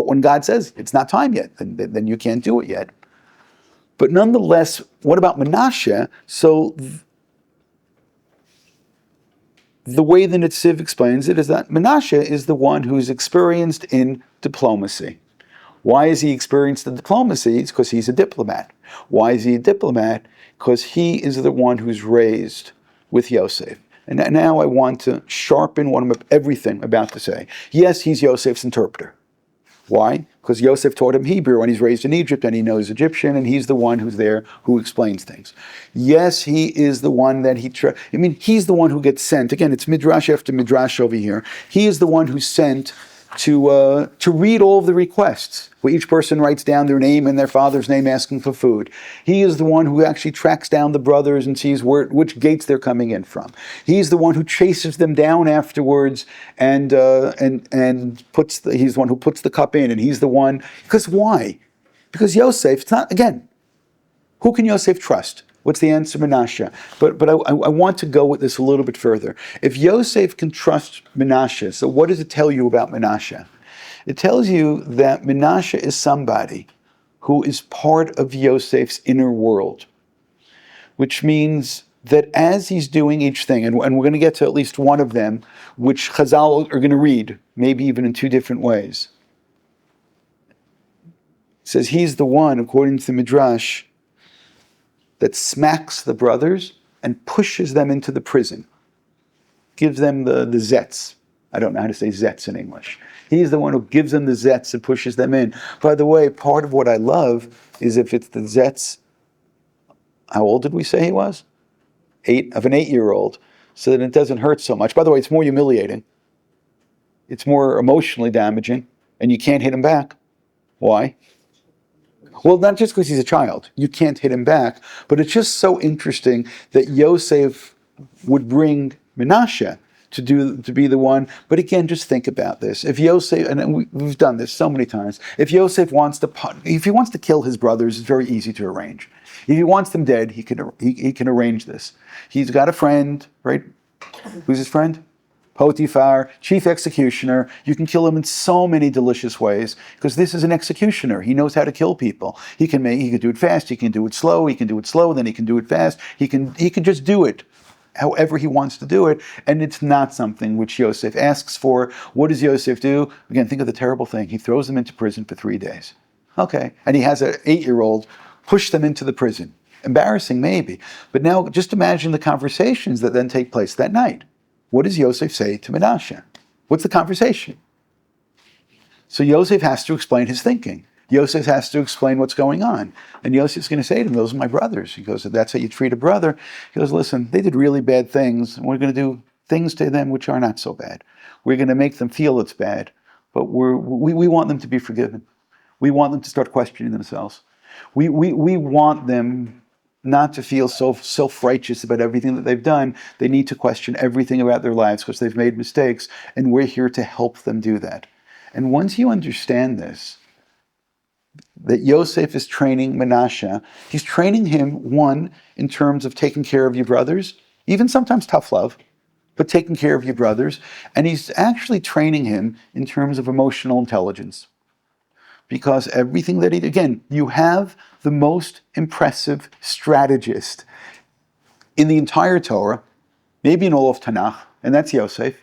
when God says it's not time yet, then you can't do it yet. But nonetheless, what about Menashe? So the way the Nitziv explains it is that Menashe is the one who's experienced in diplomacy. Why is he experienced in diplomacy? It's because he's a diplomat. Why is he a diplomat? Because he is the one who's raised with Yosef. And now I want to sharpen what I'm everything about to say. Yes, he's Yosef's interpreter. Why? Because Yosef taught him Hebrew and he's raised in Egypt and he knows Egyptian and he's the one who's there who explains things. Yes, he is the one that he's the one who gets sent. Again, it's Midrash after Midrash over here. He is the one who's sent to read all of the requests, where each person writes down their name and their father's name asking for food. He is the one who actually tracks down the brothers and sees which gates they're coming in from. He's the one who chases them down afterwards and he's the one who puts the cup in, and he's the one, because why? Because Yosef, it's not, again, who can Yosef trust? What's the answer? Menashe. But I want to go with this a little bit further. If Yosef can trust Menashe, so what does it tell you about Menashe? It tells you that Menashe is somebody who is part of Yosef's inner world, which means that as he's doing each thing, and we're going to get to at least one of them, which Chazal are going to read, maybe even in two different ways. It says he's the one, according to the Midrash, that smacks the brothers and pushes them into the prison. Gives them the zets. I don't know how to say zets in English. He's the one who gives them the zets and pushes them in. By the way, part of what I love is if it's the zets how old did we say he was? 8-year-old, so that it doesn't hurt so much. By the way, it's more humiliating. It's more emotionally damaging, and you can't hit him back. Why? Well, not just because he's a child. You can't hit him back, but it's just so interesting that Yosef would bring Menashe to be the one. But again, just think about this. If Yosef, and we've done this so many times, if Yosef wants to kill his brothers, it's very easy to arrange. If he wants them dead, he can arrange this. He's got a friend, right? Who's his friend? Potiphar, chief executioner. You can kill him in so many delicious ways because this is an executioner. He knows how to kill people. He can do it fast. He can do it slow. He can do it slow. Then he can do it fast. He can just do it however he wants to do it. And it's not something which Yosef asks for. What does Yosef do? Again, think of the terrible thing. He throws them into prison for 3 days. Okay. And he has an 8-year-old push them into the prison. Embarrassing, maybe. But now just imagine the conversations that then take place that night. What does Yosef say to Menashe? What's the conversation? So Yosef has to explain his thinking. Yosef has to explain what's going on. And Yosef's going to say to him, those are my brothers. He goes, that's how you treat a brother. He goes, listen, they did really bad things, and we're going to do things to them which are not so bad. We're going to make them feel it's bad, but we want them to be forgiven. We want them to start questioning themselves. We want them not to feel so self-righteous about everything that they've done. They need to question everything about their lives because they've made mistakes, and we're here to help them do that. And once you understand this, that Yosef is training Menashe, he's training him, one, in terms of taking care of your brothers, even sometimes tough love, but taking care of your brothers, and he's actually training him in terms of emotional intelligence. Because everything that again, you have the most impressive strategist in the entire Torah, maybe in all of Tanakh, and that's Yosef.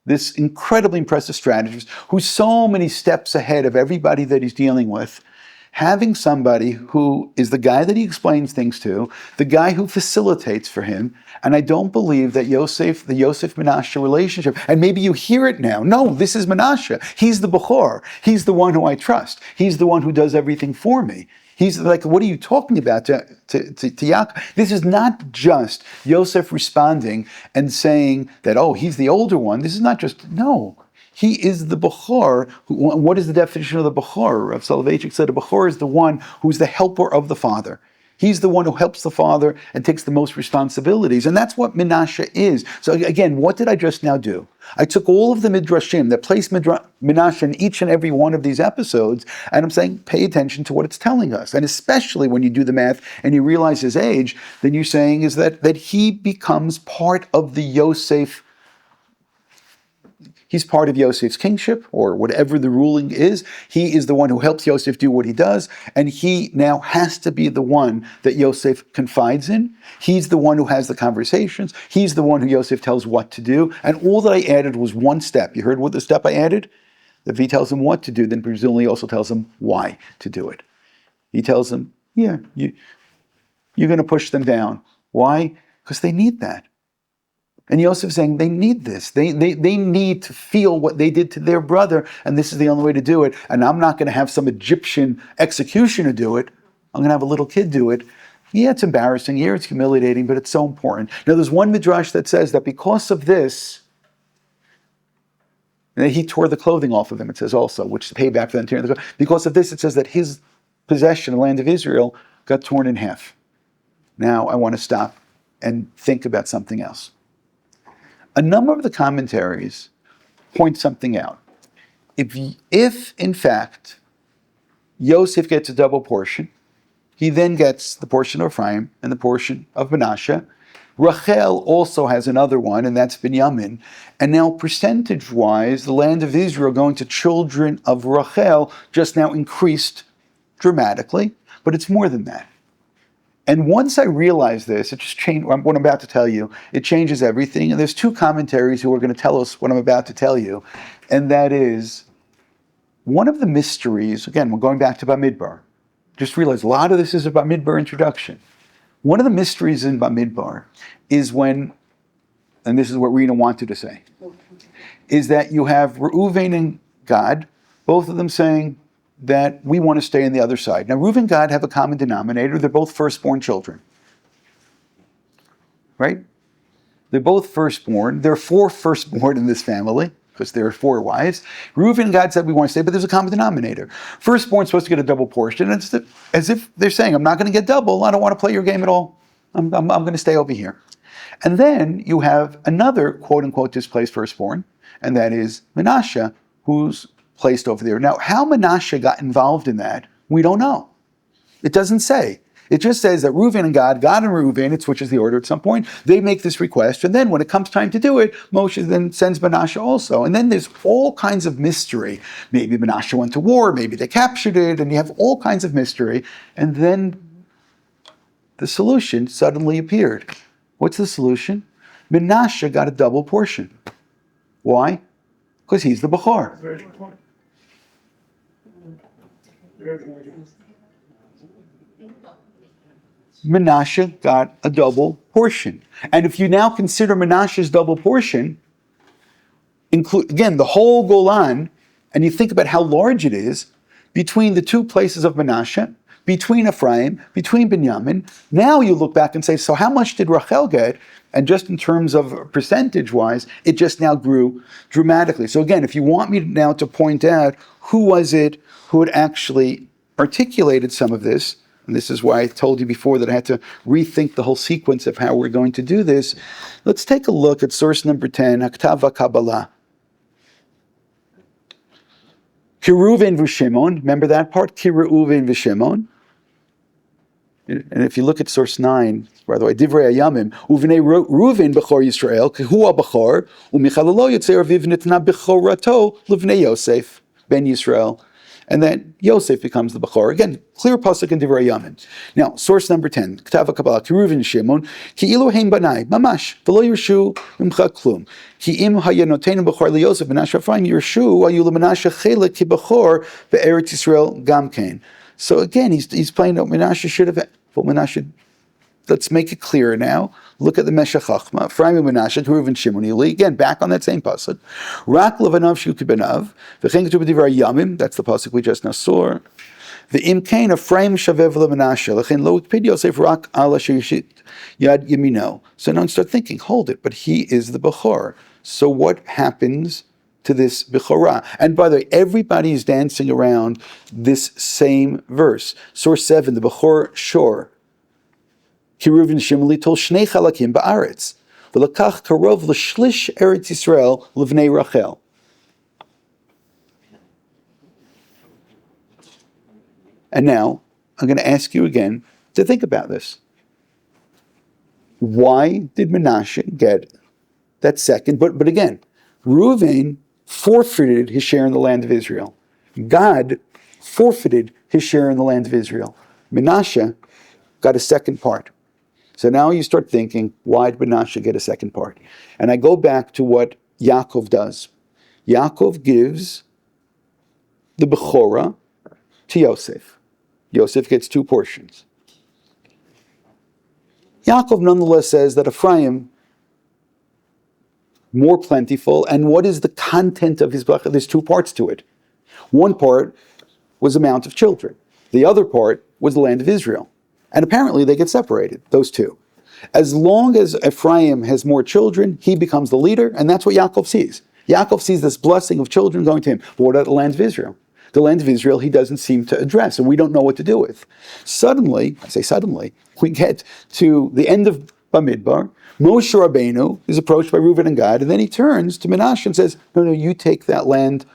This incredibly impressive strategist who's so many steps ahead of everybody that he's dealing with, having somebody who is the guy that he explains things to, the guy who facilitates for him. And I don't believe that the Yosef-Menashe relationship, and maybe you hear it now, no, this is Menashe. He's the Bechor. He's the one who I trust. He's the one who does everything for me. He's like, what are you talking about to Yaakov? This is not just Yosef responding and saying that, oh, he's the older one. This is not just, no. He is the Bechor. What is the definition of the Bechor? Rav Soloveitchik said a Bechor is the one who's the helper of the father. He's the one who helps the father and takes the most responsibilities. And that's what Menashe is. So again, what did I just now do? I took all of the Midrashim that place Menashe in each and every one of these episodes, and I'm saying, pay attention to what it's telling us. And especially when you do the math and you realize his age, then you're saying is that he becomes part of the Yosef. He's part of Yosef's kingship, or whatever the ruling is. He is the one who helps Yosef do what he does, and he now has to be the one that Yosef confides in. He's the one who has the conversations. He's the one who Yosef tells what to do. And all that I added was one step. You heard what the step I added? If he tells him what to do, then presumably he also tells him why to do it. He tells him, yeah, you're going to push them down. Why? Because they need that. And Yosef's saying they need this. They need to feel what they did to their brother, and this is the only way to do it. And I'm not going to have some Egyptian executioner do it. I'm going to have a little kid do it. Yeah, it's embarrassing. Yeah, it's humiliating, but it's so important. Now, there's one midrash that says that because of this, and he tore the clothing off of him, it says also, which is payback for them tearing the clothing. Because of this, it says that his possession, the land of Israel, got torn in half. Now, I want to stop and think about something else. A number of the commentaries point something out. If in fact, Yosef gets a double portion, he then gets the portion of Ephraim and the portion of Menashe. Rachel also has another one, and that's Binyamin. And now, percentage-wise, the land of Israel going to children of Rachel just now increased dramatically, but it's more than that. And once I realized this, it just changed what I'm about to tell you. It changes everything. And there's two commentaries who are going to tell us what I'm about to tell you. And that is, one of the mysteries, again, we're going back to Bamidbar. Just realize a lot of this is a Bamidbar introduction. One of the mysteries in Bamidbar is when, and this is what Rena wanted to say, is that you have Reuven and Gad, both of them saying, that we want to stay on the other side. Now, Reuven and Gad have a common denominator. They're both firstborn children. Right? They're both firstborn. There are 4 firstborn in this family, because there are 4 wives. Reuven and Gad said we want to stay, but there's a common denominator. Firstborn's supposed to get a double portion. And it's as if they're saying, I'm not going to get double. I don't want to play your game at all. I'm going to stay over here. And then you have another quote-unquote displaced firstborn, and that is Menashe, who's placed over there. Now, how Menashe got involved in that, we don't know. It doesn't say. It just says that Reuven and Gad and Reuven, it switches the order at some point, they make this request, and then when it comes time to do it, Moshe then sends Menashe also. And then there's all kinds of mystery. Maybe Menashe went to war, maybe they captured it, and you have all kinds of mystery. And then the solution suddenly appeared. What's the solution? Menashe got a double portion. Why? Because he's the Bechor. Menashe got a double portion. And if you now consider Menashe's double portion, again, the whole Golan, and you think about how large it is, between the 2 places of Menashe, between Ephraim, between Binyamin, now you look back and say, so how much did Rachel get? And just in terms of percentage-wise, it just now grew dramatically. So again, if you want me now to point out who was it who had actually articulated some of this, and this is why I told you before that I had to rethink the whole sequence of how we're going to do this. Let's take a look at source number 10, Haktav Kabbalah. Kiruvin v'Shimon, remember that part? Kiruvin v'Shimon. And if you look at source 9, by the way, Divrei Ayamim, Uvnei Reuven b'chor Yisrael, Kehua b'chor, u'michalalo yotzer aviv nitna b'chorato l'vnei Yosef ben Yisrael. And then Yosef becomes the Bechor. Again, clear pasuk in Divrei Yamin. Now, source number 10, K'tav Kabbalah, Kiruvin Shimon, Ki ilu heim banai, mamash, v'lo yirshu mimcha klum. Ki im hayanoteinu Bechor liYosef Menashe Ephraim yirshu, ayu leMenashe chelek ki Bechor be'eretz Yisrael gamkein. So again, he's playing out Menashe should have, well, Menashe, let's make it clearer now. Look at the Meshech Chachma, Ephraim and Menashe, Reuven, Shimon, Eli. Again, back on that same pasuk. Rak levanav shu kibenav, v'chein ketuv b'divrei Yamim. That's the pasuk we just now saw. V'im kain Ephraim shavev leMenashe, l'chein lo ikpid Yosef rak ala sheyishit yad yamino. So now start thinking, hold it, but he is the Bechor. So what happens to this Bechorah? And by the way, everybody is dancing around this same verse. Source 7, the Bechor Shor. Kiruvin Shimli tol shnei chalakim ba'aretz, v'lakach karov l'shlish Eretz Yisrael l'vnei Rachel. And now I'm going to ask you again to think about this. Why did Menashe get that second? But again, Reuven forfeited his share in the land of Israel. Gad forfeited his share in the land of Israel. Menashe got a second part. So now you start thinking, why did Menashe get a second part? And I go back to what Yaakov does. Yaakov gives the Bechorah to Yosef. Yosef gets 2 portions. Yaakov nonetheless says that Ephraim, more plentiful, and what is the content of his Bechorah? There's 2 parts to it. One part was amount of children. The other part was the land of Israel. And apparently they get separated, those 2. As long as Ephraim has more children, he becomes the leader, and that's what Yaakov sees. Yaakov sees this blessing of children going to him. But what about the land of Israel? The land of Israel he doesn't seem to address, and we don't know what to do with. Suddenly, I say suddenly, we get to the end of Bamidbar. Moshe Rabbeinu is approached by Reuven and Gad, and then he turns to Menashe and says, no, you take that land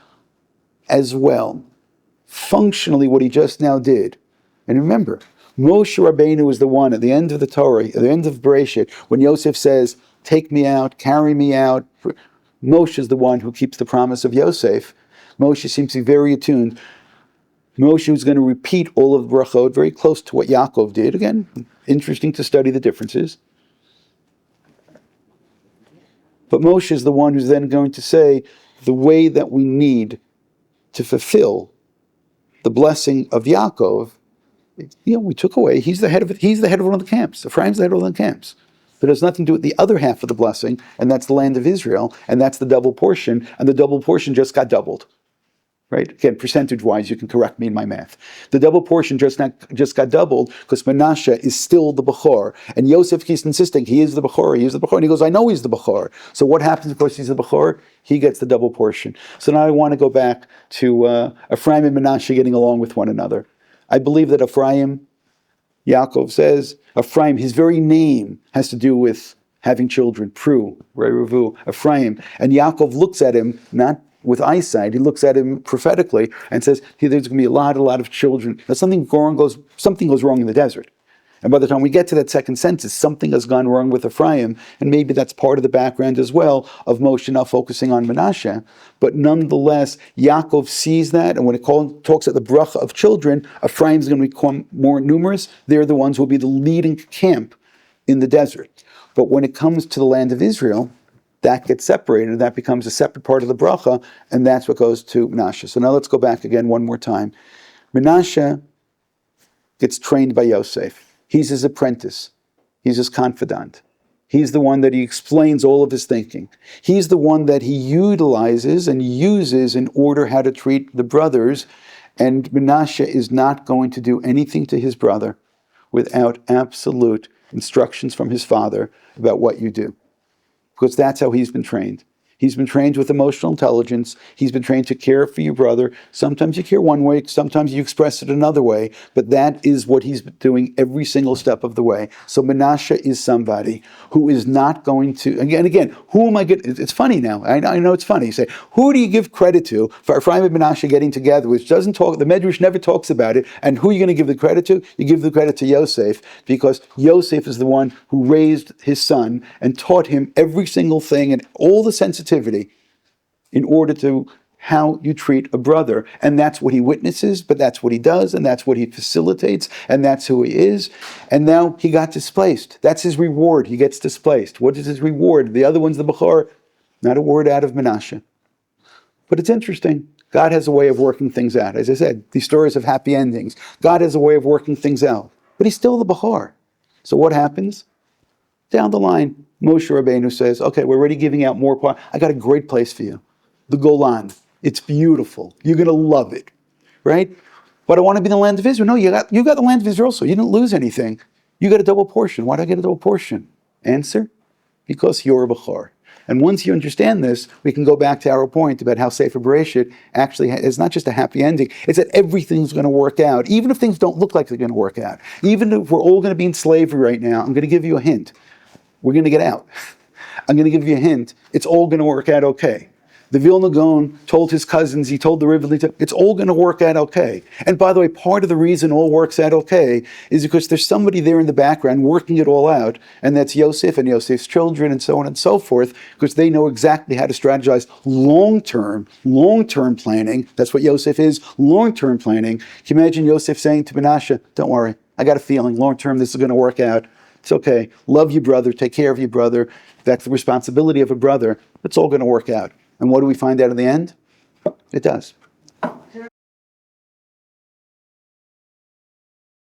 as well. Functionally, what he just now did. And remember, Moshe Rabbeinu is the one at the end of the Torah, at the end of Bereshit, when Yosef says, take me out, carry me out. Moshe is the one who keeps the promise of Yosef. Moshe seems to be very attuned. Moshe is going to repeat all of the brachot, very close to what Yaakov did. Again, interesting to study the differences. But Moshe is the one who's then going to say the way that we need to fulfill the blessing of Yaakov. We took away. He's the head of one of the camps. Ephraim's the head of one of the camps. But it has nothing to do with the other half of the blessing, and that's the land of Israel, and that's the double portion, and the double portion just got doubled. right? Again, percentage-wise, you can correct me in my math. The double portion just got doubled because Menashe is still the Bechor. And Yosef keeps insisting, he is the Bechor, he is the Bechor. And he goes, I know he's the Bechor. So what happens, of course, he's the Bechor? He gets the double portion. So now I want to go back to Ephraim and Menashe getting along with one another. I believe that Ephraim, Yaakov says, Ephraim, his very name has to do with having children, Pru, Re'uvu, Ephraim. And Yaakov looks at him, not with eyesight, he looks at him prophetically and says, hey, there's going to be a lot of children. Now something goes wrong in the desert. And by the time we get to that second census, something has gone wrong with Ephraim, and maybe that's part of the background as well of Moshe now focusing on Menashe. But nonetheless, Yaakov sees that, and when it talks at the bracha of children, Ephraim is going to become more numerous. They're the ones who will be the leading camp in the desert. But when it comes to the land of Israel, that gets separated, that becomes a separate part of the bracha, and that's what goes to Menashe. So now let's go back again one more time. Menashe gets trained by Yosef. He's his apprentice. He's his confidant. He's the one that he explains all of his thinking. He's the one that he utilizes and uses in order how to treat the brothers, and Menashe is not going to do anything to his brother without absolute instructions from his father about what you do. Because that's how he's been trained. He's been trained with emotional intelligence. He's been trained to care for your brother. Sometimes you care one way, sometimes you express it another way, but that is what he's been doing every single step of the way. So Menashe is somebody who is not going to, again, who am I getting, it's funny now, I know it's funny, you say, who do you give credit to for Ephraim and Menashe getting together, which doesn't talk, the Medrash never talks about it, and who are you going to give the credit to? You give the credit to Yosef, because Yosef is the one who raised his son and taught him every single thing and all the sensitivity in order to how you treat a brother. And that's what he witnesses, but that's what he does, and that's what he facilitates, and that's who he is. And now he got displaced. That's his reward. He gets displaced. What is his reward? The other one's the Bechor. Not a word out of Menashe. But it's interesting. God has a way of working things out. As I said, these stories have happy endings. God has a way of working things out. But he's still the Bechor. So what happens? Down the line, Moshe Rabbeinu says, okay, we're already giving out more part. I got a great place for you. The Golan. It's beautiful. You're going to love it. Right? But I want to be in the land of Israel. No, you got the land of Israel also. You didn't lose anything. You got a double portion. Why do I get a double portion? Answer? Because you're a Bechor. And once you understand this, we can go back to our point about how Sefer Bereshit actually is not just a happy ending. It's that everything's going to work out. Even if things don't look like they're going to work out. Even if we're all going to be in slavery right now, I'm going to give you a hint. We're going to get out. I'm going to give you a hint. It's all going to work out okay. The Vilna Gaon told his cousins, he told the Rivlin, it's all going to work out okay. And by the way, part of the reason all works out okay is because there's somebody there in the background working it all out, and that's Yosef and Yosef's children and so on and so forth, because they know exactly how to strategize long-term planning. That's what Yosef is, long-term planning. Can you imagine Yosef saying to Menashe, don't worry, I got a feeling long-term this is going to work out. It's okay. Love your brother. Take care of your brother. That's the responsibility of a brother. It's all going to work out. And what do we find out in the end? It does.